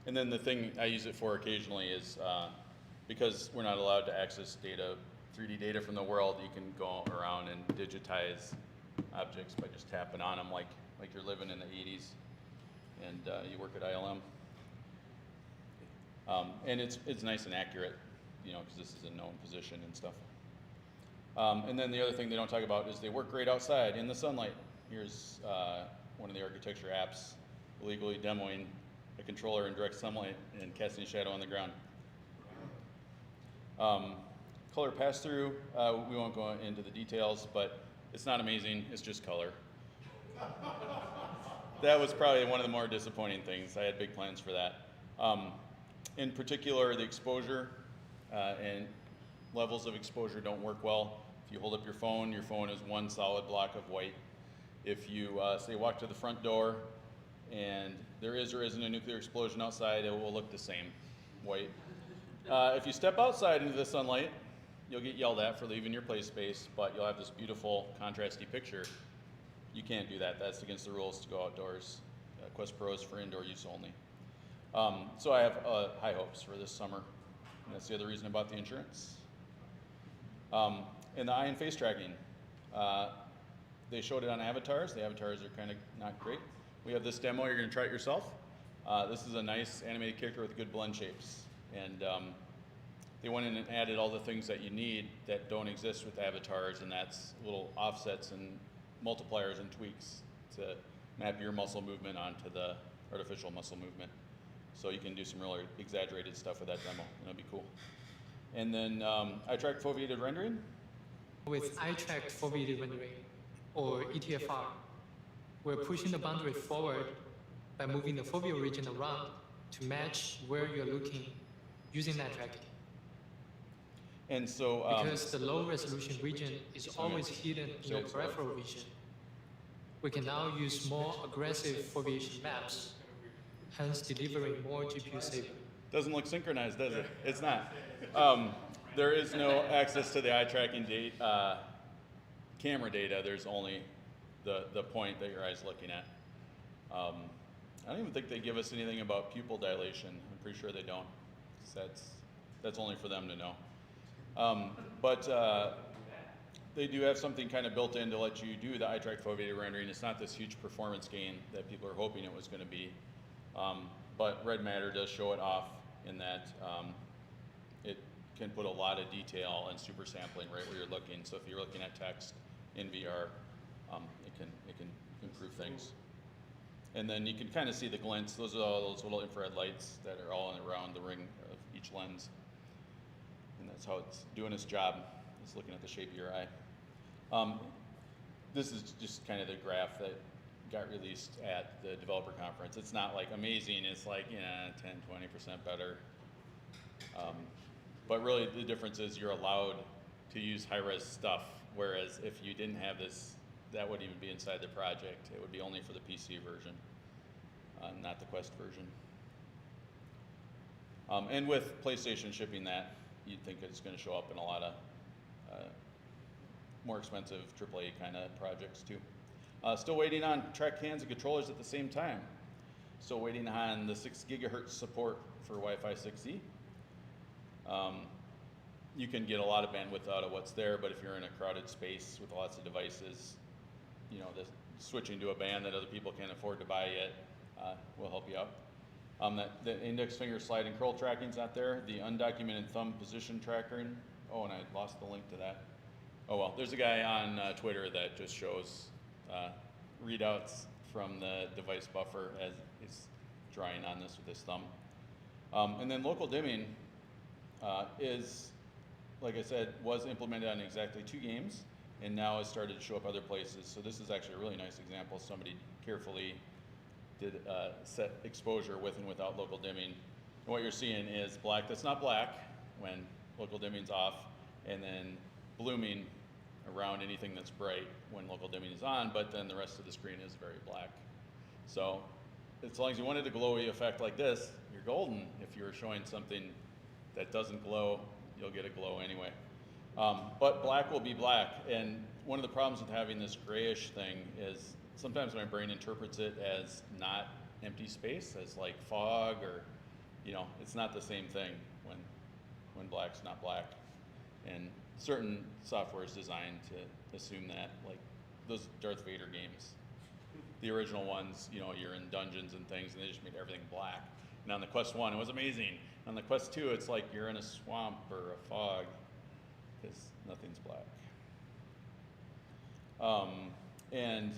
And then the thing I use it for occasionally is because we're not allowed to access data, 3D data from the world, you can go around and digitize objects by just tapping on them like you're living in the 80s. And you work at ILM. And it's nice and accurate, you know, because this is a known position and stuff. And then the other thing they don't talk about is they work great outside in the sunlight. Here's one of the architecture apps illegally demoing a controller in direct sunlight and casting a shadow on the ground. Color pass-through, we won't go into the details, but it's not amazing, it's just color. That was probably one of the more disappointing things. I had big plans for that. In particular, the exposure and levels of exposure don't work well. If you hold up your phone is one solid block of white. If you say walk to the front door and there is or isn't a nuclear explosion outside, it will look the same, white. If you step outside into the sunlight, you'll get yelled at for leaving your play space, but you'll have this beautiful contrasty picture. You can't do that. That's against the rules to go outdoors. Quest Pro is for indoor use only. So I have high hopes for this summer. And that's the other reason I bought the insurance. And the eye and face tracking. They showed it on avatars. The avatars are kind of not great. we have this demo. You're going to try it yourself. This is a nice animated character with good blend shapes. And they went in and added all the things that you need that don't exist with avatars, and that's little offsets and multipliers and tweaks to map your muscle movement onto the artificial muscle movement. So you can do some really exaggerated stuff with that demo, and it'll be cool. And then eye-tracked foveated rendering. With eye-tracked foveated rendering, or ETFR, we're pushing the boundary forward by moving the foveal region around to match where you're looking using eye tracking. And so because the low resolution region is always hidden in your peripheral vision, we can now use more aggressive foveation maps, hence delivering more GPU saving. Doesn't look synchronized, does it? It's not. There is no access to the eye tracking camera data. There's only the point that your eye's looking at. I don't even think they give us anything about pupil dilation. I'm pretty sure they don't. That's only for them to know. But they do have something kind of built in to let you do the eye-tracked foveated rendering. It's not this huge performance gain that people are hoping it was going to be. But red matter does show it off in that it can put a lot of detail and super sampling right where you're looking. So if you're looking at text in VR, it can improve things. And then you can kind of see the glints. Those are all those little infrared lights that are all around the ring of each lens. And that's how it's doing its job. It's looking at the shape of your eye. This is just kind of the graph that got released at the developer conference. It's not like amazing. It's like, yeah, 10, 20% better. But really the difference is you're allowed to use high-res stuff, whereas if you didn't have this, that wouldn't even be inside the project. It would be only for the PC version, not the Quest version. And with PlayStation shipping that, you'd think it's going to show up in a lot of more expensive AAA kind of projects too. Still waiting on track cans and controllers at the same time. Still waiting on the 6 gigahertz support for Wi-Fi 6E. You can get a lot of bandwidth out of what's there, but if you're in a crowded space with lots of devices, you know, switching to a band that other people can't afford to buy yet will help you out. The index finger slide and curl tracking's not there. The undocumented thumb position tracking. Oh, and I lost the link to that. Oh well, there's a guy on Twitter that just shows readouts from the device buffer as he's drawing on this with his thumb. And then local dimming is, like I said, was implemented on exactly 2 games, and now has started to show up other places. So this is actually a really nice example. Somebody carefully did set exposure with and without local dimming. And what you're seeing is black that's not black when local dimming's off, and then blooming around anything that's bright when local dimming is on, but then the rest of the screen is very black. So as long as you wanted a glowy effect like this, you're golden. If you're showing something that doesn't glow, you'll get a glow anyway. But black will be black, and one of the problems with having this grayish thing is sometimes my brain interprets it as not empty space, as like fog, or, you know, it's not the same thing when black's not black. And certain software is designed to assume that, like those Darth Vader games, the original ones, you know, you're in dungeons and things, and they just made everything black. And on the Quest 1, it was amazing. On the Quest 2, it's like you're in a swamp or a fog, because nothing's black. And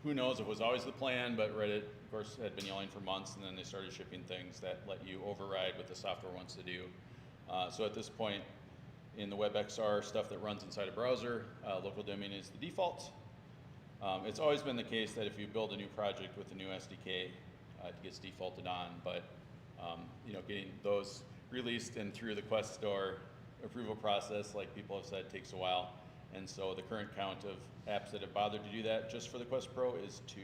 who knows, it was always the plan, but Reddit, of course, had been yelling for months, and then they started shipping things that let you override what the software wants to do. So at this point, in the WebXR stuff that runs inside a browser, local dimming is the default. It's always been the case that if you build a new project with a new SDK, it gets defaulted on, but you know, getting those released and through the Quest Store approval process, like people have said, takes a while. And so the current count of apps that have bothered to do that just for the Quest Pro is 2.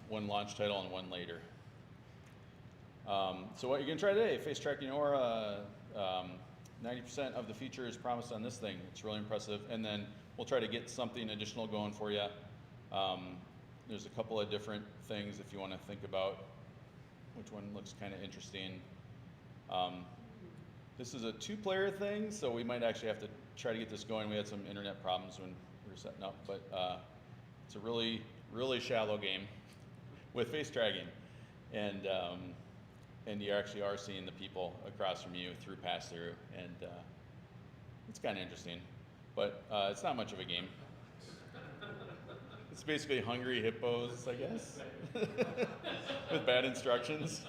1 launch title and 1 later. So what you're gonna try today, face tracking Aura, 90% of the features promised on this thing. It's really impressive. And then we'll try to get something additional going for you. There's a couple of different things if you want to think about which one looks kind of interesting. This is a 2-player thing, so we might actually have to try to get this going. We had some internet problems when we were setting up, but It's a really, really shallow game with face tracking, and you actually are seeing the people across from you through pass through, and it's kind of interesting, but it's not much of a game. It's basically hungry hippos, I guess, with bad instructions.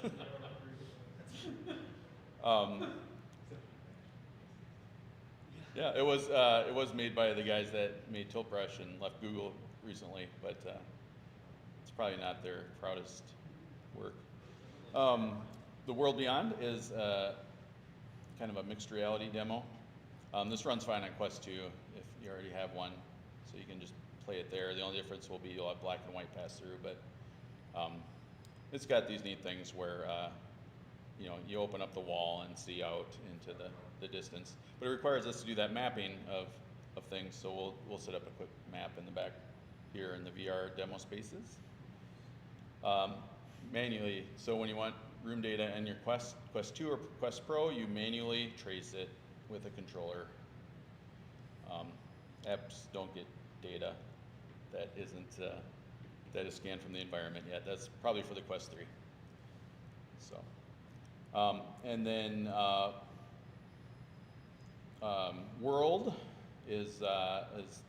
Yeah, it was made by the guys that made Tilt Brush and left Google recently, but it's probably not their proudest work. The World Beyond is kind of a mixed reality demo. This runs fine on Quest 2 if you already have one, so you can just play it there. The only difference will be you'll have black and white pass through, but it's got these neat things where you know, you open up the wall and see out into the distance. But it requires us to do that mapping of things, so we'll set up a quick map in the back here in the VR demo spaces. Manually, so when you want room data in your Quest 2 or Quest Pro, you manually trace it with a controller. Apps don't get data that is scanned from the environment yet. That's probably for the Quest 3. So, and then World is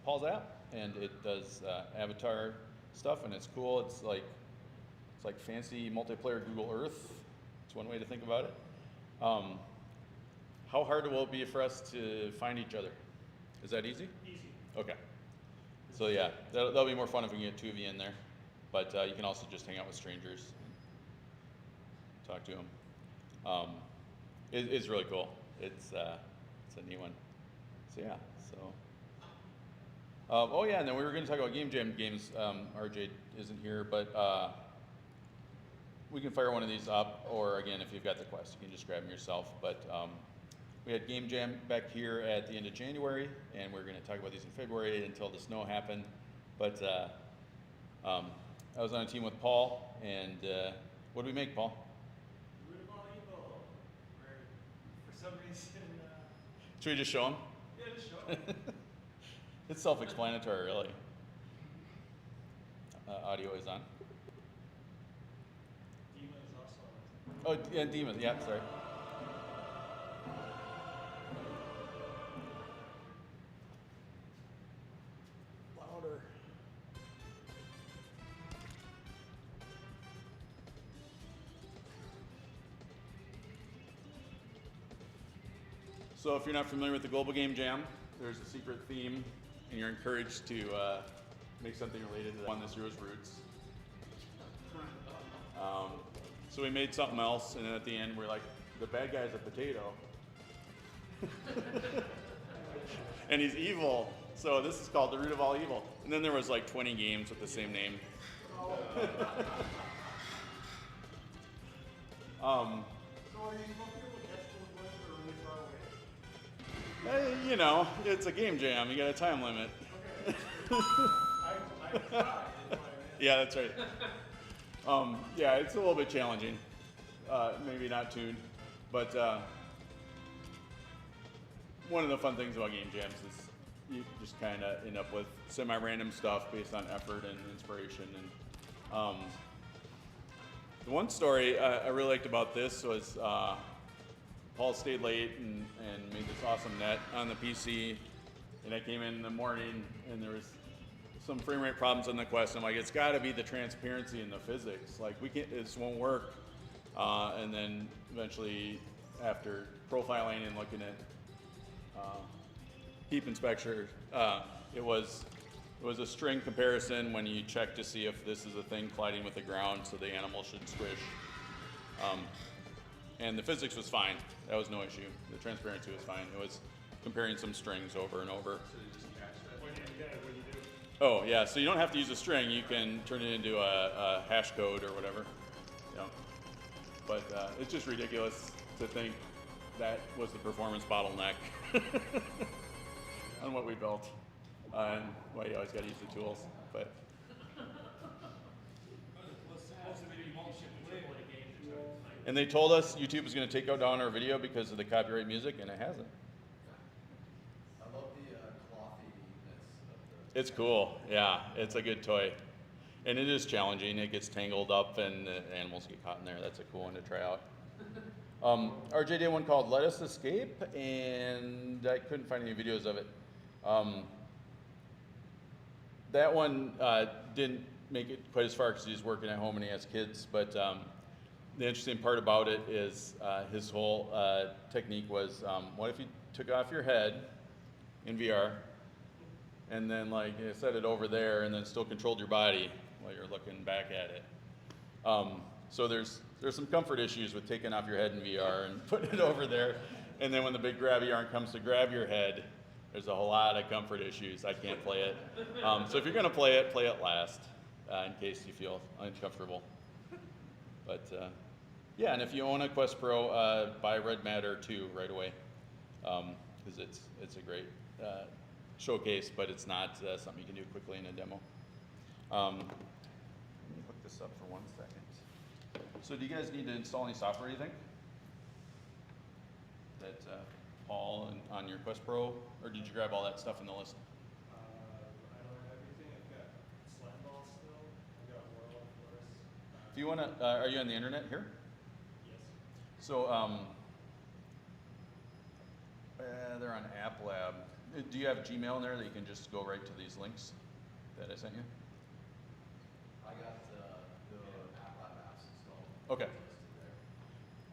Paul's app, and it does avatar stuff, and it's cool. It's like fancy multiplayer Google Earth. It's one way to think about it. How hard will it be for us to find each other? Is that easy? Easy. Okay. So yeah, that'll be more fun if we can get 2 of you in there. But you can also just hang out with strangers and talk to them. It's really cool. It's a neat one. So yeah. So. Oh yeah, and then we were going to talk about Game Jam games. RJ isn't here, but we can fire one of these up, or again, if you've got the Quest, you can just grab them yourself. But we had Game Jam back here at the end of January, and we're going to talk about these in February until the snow happened. But I was on a team with Paul, and what did we make, Paul? Root of all evil. Where, for some reason. Should we just show them? Yeah, just show them. It's self-explanatory, really. Audio is on. Dima is also on. Oh, yeah, Demon. Yeah, sorry. Louder. So if you're not familiar with the Global Game Jam, there's a secret theme, and you're encouraged to make something related to one this year's roots. So we made something else, and then at the end we're like, the bad guy's a potato. And he's evil, so this is called the root of all evil. And then there was like 20 games with the same name. So are you supposed to be able to catch those ones that are really far away? You know, it's a game jam, you got a time limit. Okay. I tried, is what I meant. Yeah, that's right. Yeah, it's a little bit challenging. Maybe not tuned, but one of the fun things about game jams is you just kind of end up with semi-random stuff based on effort and inspiration. And the one story I really liked about this was Paul stayed late and made this awesome net on the PC, and I came in the morning and there was some frame rate problems on the Quest. I'm like, it's got to be the transparency in the physics. Like, this won't work. And then eventually, after profiling and looking at heap inspection, it was a string comparison when you check to see if this is a thing colliding with the ground, so the animal should squish. And the physics was fine. That was no issue. The transparency was fine. It was comparing some strings over and over. Oh yeah, so you don't have to use a string. You can turn it into a hash code or whatever. Yeah. But it's just ridiculous to think that was the performance bottleneck on what we built. And well, you always got to use the tools. But and they told us YouTube was going to take down our video because of the copyright music, and it hasn't. I love the clothiness of It's cool. Yeah, it's a good toy. And it is challenging. It gets tangled up and the animals get caught in there. That's a cool one to try out. RJ did one called Let Us Escape, and I couldn't find any videos of it. That one didn't make it quite as far because he's working at home and he has kids, but the interesting part about it is his whole technique was, what if you took off your head in VR and then like you set it over there and then still controlled your body while you're looking back at it. So there's some comfort issues with taking off your head in VR and putting it over there, and then when the big grabby arm comes to grab your head, there's a whole lot of comfort issues. I can't play it. So if you're gonna play it last, in case you feel uncomfortable. But yeah, and if you own a Quest Pro, buy Red Matter 2 right away, because it's a great showcase, but it's not something you can do quickly in a demo. Let me hook this up for 1 second. So do you guys need to install any software, you think? That Paul on your Quest Pro, or did you grab all that stuff in the list? I don't have everything. I've got Slime Ball still. I've got Whirl, of course. If you wanna, are you on the internet here? Yes. So they're on App Lab. Do you have Gmail in there that you can just go right to these links that I sent you? I got the App Lab apps installed. Okay.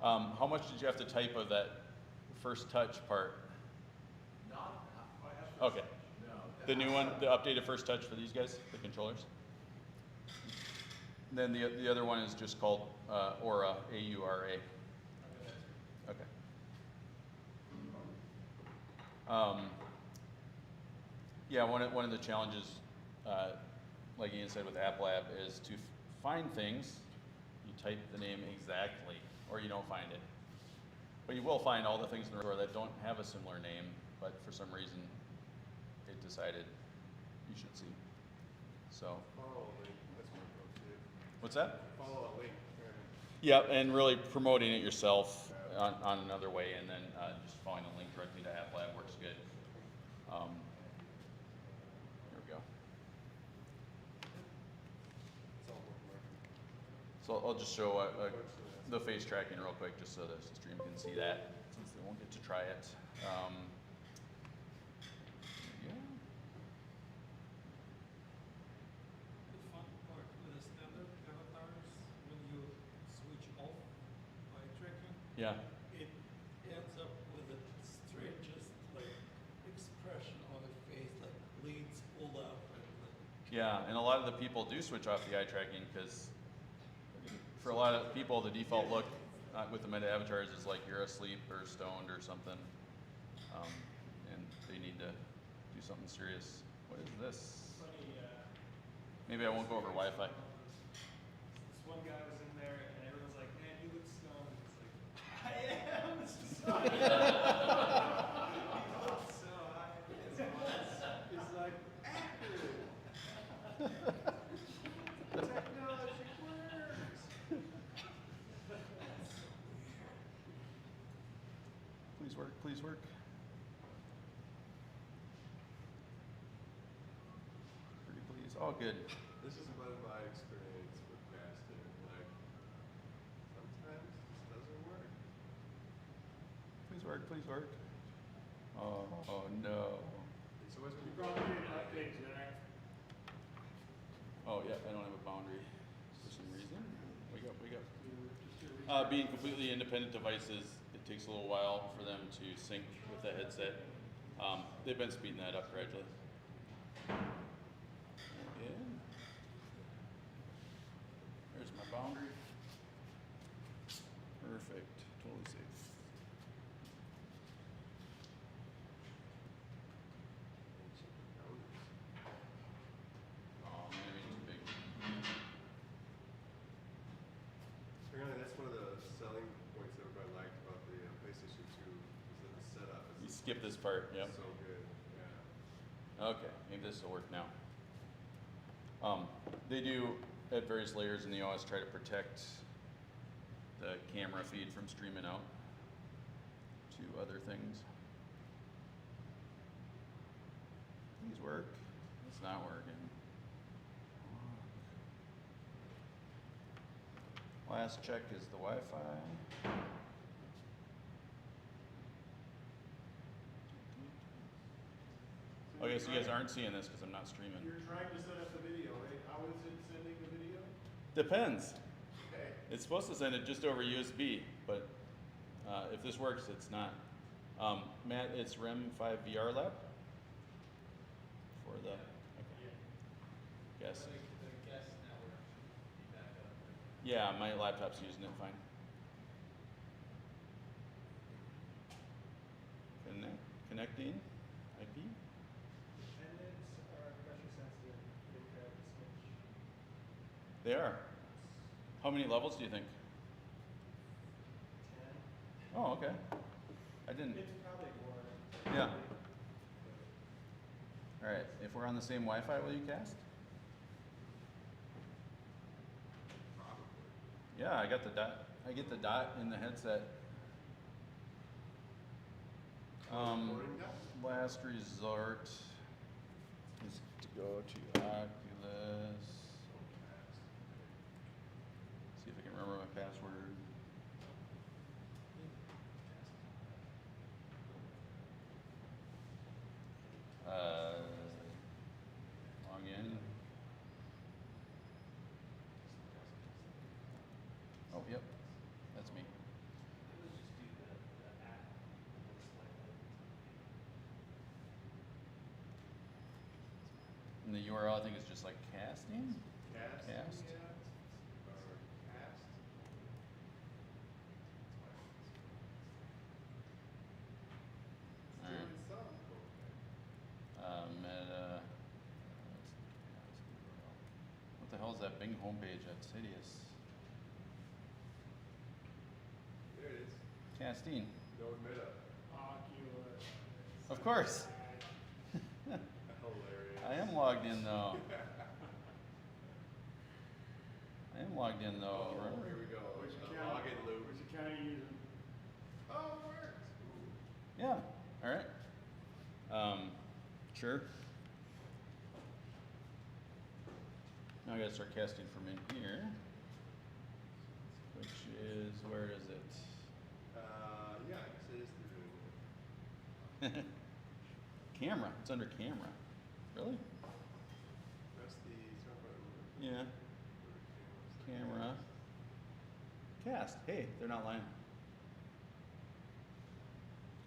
How much did you have to type of that first touch part? Not Okay. no. The new one, the updated first touch for these guys, the controllers. And then the other one is just called Aura, A-U-R-A. Okay. Yeah, one of the challenges, like Ian said with App Lab, is to find things. You type the name exactly, or you don't find it. But you will find all the things in the store that don't have a similar name, but for some reason it decided you should see. So. Follow a link. That's what I'm going to do. What's that? Follow a link. Yeah, and really promoting it yourself on another way, and then just following a link directly to App Lab works good. Here we go. It's all bookmarked. So I'll just show the face tracking real quick, just so the stream can see that, since they won't get to try it. Yeah. The fun part with the standard avatars, when you switch off eye tracking, Yeah. it ends up with the strangest like expression on the face, like lids pull up and like, Yeah, and a lot of the people do switch off the eye tracking because for a lot of people, the default look with the meta avatars is like you're asleep or stoned or something, and they need to do something serious. What is this? Funny, Maybe I won't go over Wi-Fi. this one guy was in there and everyone's like, man, you look stoned. It's like, I am. It's just like, he looks so high. It's like, accurate. Technology works. Please work, please work. Pretty please. Oh, good. This has been my experience with casting. Like, sometimes this doesn't work. Please work, please work. Oh no. It's always You been probably need an update to that. Oh yeah, I don't have a boundary for some reason. Wake up, wake up. Being completely independent devices, it takes a little while for them to sync with the headset. They've been speeding that up gradually. Yeah. There's my boundary. Perfect, totally safe. Oh, maybe too big. Apparently, that's one of the selling points that everybody liked about the PlayStation 2 is that the setup You is skip this part, yep. so good. Yeah. Okay, maybe this will work now. They do, at various layers in the OS, try to protect the camera feed from streaming out to other things. Please work. It's not working. Last check is the Wi-Fi. Okay, so you guys aren't seeing this because I'm not streaming. You're trying to set up the video, right? How is it sending the video? Depends. Okay. It's supposed to send it just over USB, but if this works, it's not. Matt, it's REM 5 VR Lab for the. Okay. Yes. The guest network should be back up. Yeah, my laptop's using it fine. Connecting IP. Dependents are pressure sensitive. They grab the switch. They are. How many levels do you think? 10. Oh, okay. I didn't. It's probably more. Yeah. All right. If we're on the same Wi-Fi, will you cast? Yeah, I got the dot. I get the dot in the headset. Last resort is to go to Oculus. See if I can remember my password. Log in. Oh, yep, that's me. And the URL, I think, is just like casting. Cast? Cast. Or cast? All right. Meta. What the hell is that Bing homepage? That's hideous. There it is. Casting. No meta. Oculus. Of course. Hilarious. I am logged in though. I am logged in though. Oh, here we go. Which A account? login loop. Which account are you using? Oh, it worked. Yeah. All right. Sure. Now I gotta start casting from in here, which is, where is it? Yeah, I guess it is the Camera. It's under camera. Really? That's the software. Yeah. Camera. Cast. Hey, they're not lying.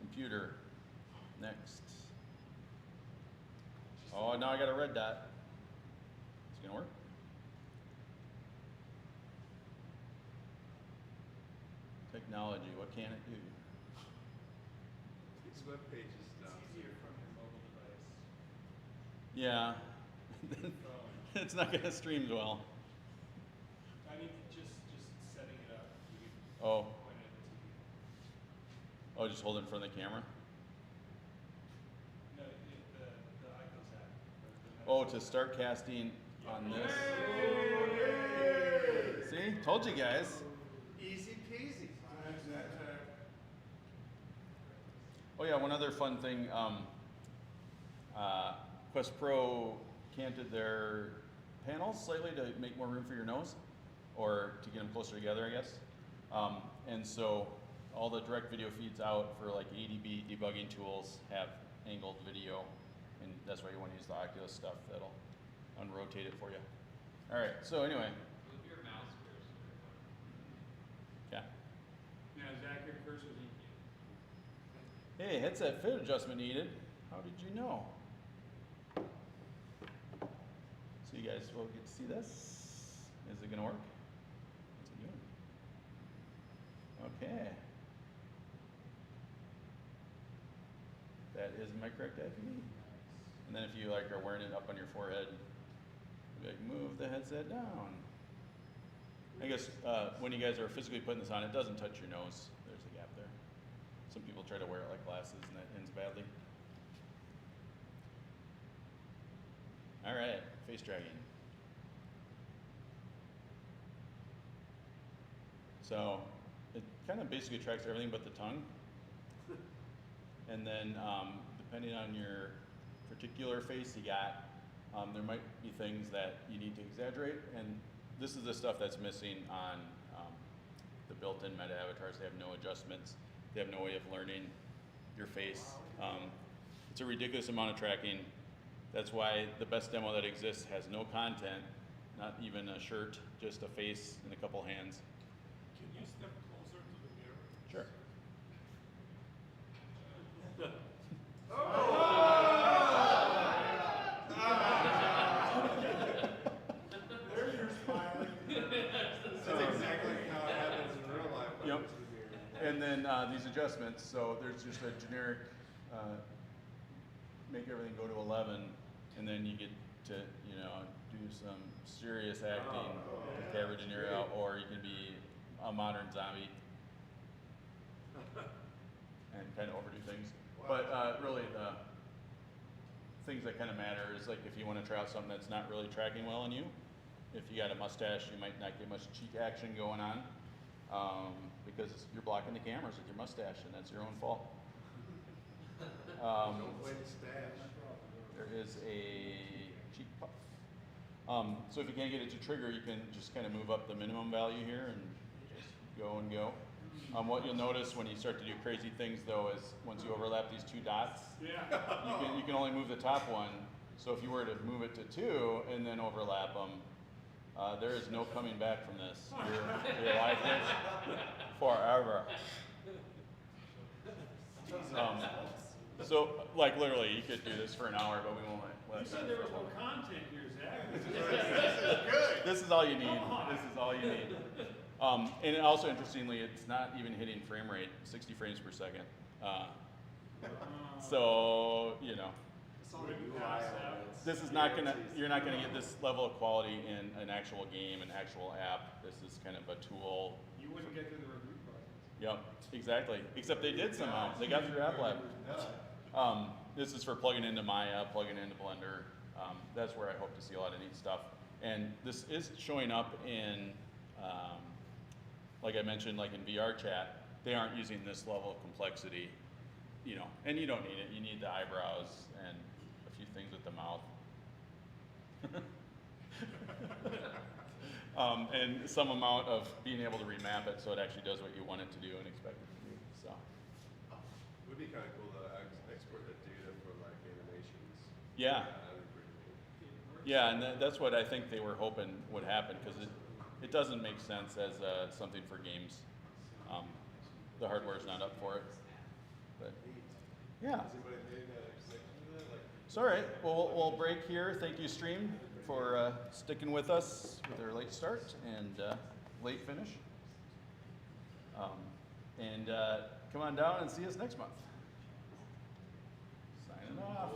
Computer. Next. Oh, now I got a red dot. It's gonna work. Technology. What can it do? These web pages stuff. It's easier from your mobile device. Yeah. It's not gonna stream well. I mean, just setting it up. You can Oh. point it at the TV. Oh, just hold it in front of the camera? No, the icons app. Oh, to start casting on this. See? Told you guys. Easy peasy. Oh yeah, one other fun thing. Quest Pro canted their panels slightly to make more room for your nose, or to get them closer together, I guess. And so all the direct video feeds out for like ADB debugging tools have angled video, and that's why you want to use the Oculus stuff. That'll unrotate it for you. All right. So anyway. Move your mouse cursor. Okay. Now, Zach, your cursor's in. Hey, headset fit adjustment needed. How did you know? So you guys will get to see this. Is it gonna work? What's it doing? Okay. That is my correct IP. And then if you like are wearing it up on your forehead, you'll be like, move the headset down. I guess when you guys are physically putting this on, it doesn't touch your nose. There's a gap there. Some people try to wear it like glasses and that ends badly. All right, face dragging. So it kind of basically tracks everything but the tongue. And then depending on your particular face, you got There might be things that you need to exaggerate, and this is the stuff that's missing on the built-in meta avatars. They have no adjustments. They have no way of learning your face. It's a ridiculous amount of tracking. That's why the best demo that exists has no content, not even a shirt, just a face and a couple hands. Can you step closer to the mirror? Sure. There you're smiling. That's exactly how it happens in real life. Yep. And then these adjustments, so there's just a generic, make everything go to 11, and then you get to, you know, do some serious acting with Gabriel De Niro, or you can be a modern zombie and kind of overdo things. But really the things that kind of matter is like if you want to try out something that's not really tracking well on you, if you got a mustache, you might not get much cheek action going on because you're blocking the cameras with your mustache, and that's your own fault. There is a cheek puff. So if you can't get it to trigger, you can just kind of move up the minimum value here and just go and go. What you'll notice when you start to do crazy things, though, is once you overlap these two dots, you can only move the top one. So if you were to move it to 2 and then overlap them, there is no coming back from this. You're like this forever. So, like, literally, you could do this for an hour, but we won't let You said there was no content here, Zach. This is all you need. This is all you need. And also, interestingly, it's not even hitting frame rate, 60 frames per second. So, you know, this is not gonna, you're not gonna get this level of quality in an actual game, an actual app. This is kind of a tool. You wouldn't get through the review process. Yep, exactly. Except they did somehow. They got through App Lab. This is for plugging into Maya, plugging into Blender. That's where I hope to see a lot of neat stuff. And this is showing up in, like I mentioned, like in VR chat, they aren't using this level of complexity, you know, and you don't need it. You need the eyebrows and a few things with the mouth. And some amount of being able to remap it so it actually does what you want it to do and expect it to do. So, It would be kind of cool to export that data for like animations. yeah. That'd be pretty neat. Yeah, and that's what I think they were hoping would happen, because it doesn't make sense as something for games. The hardware's not up for it. But yeah. Has anybody made an exception to that? Like, It's all right. Well, we'll break here. Thank you, Stream, for sticking with us with our late start and late finish. And come on down and see us next month. Signing off.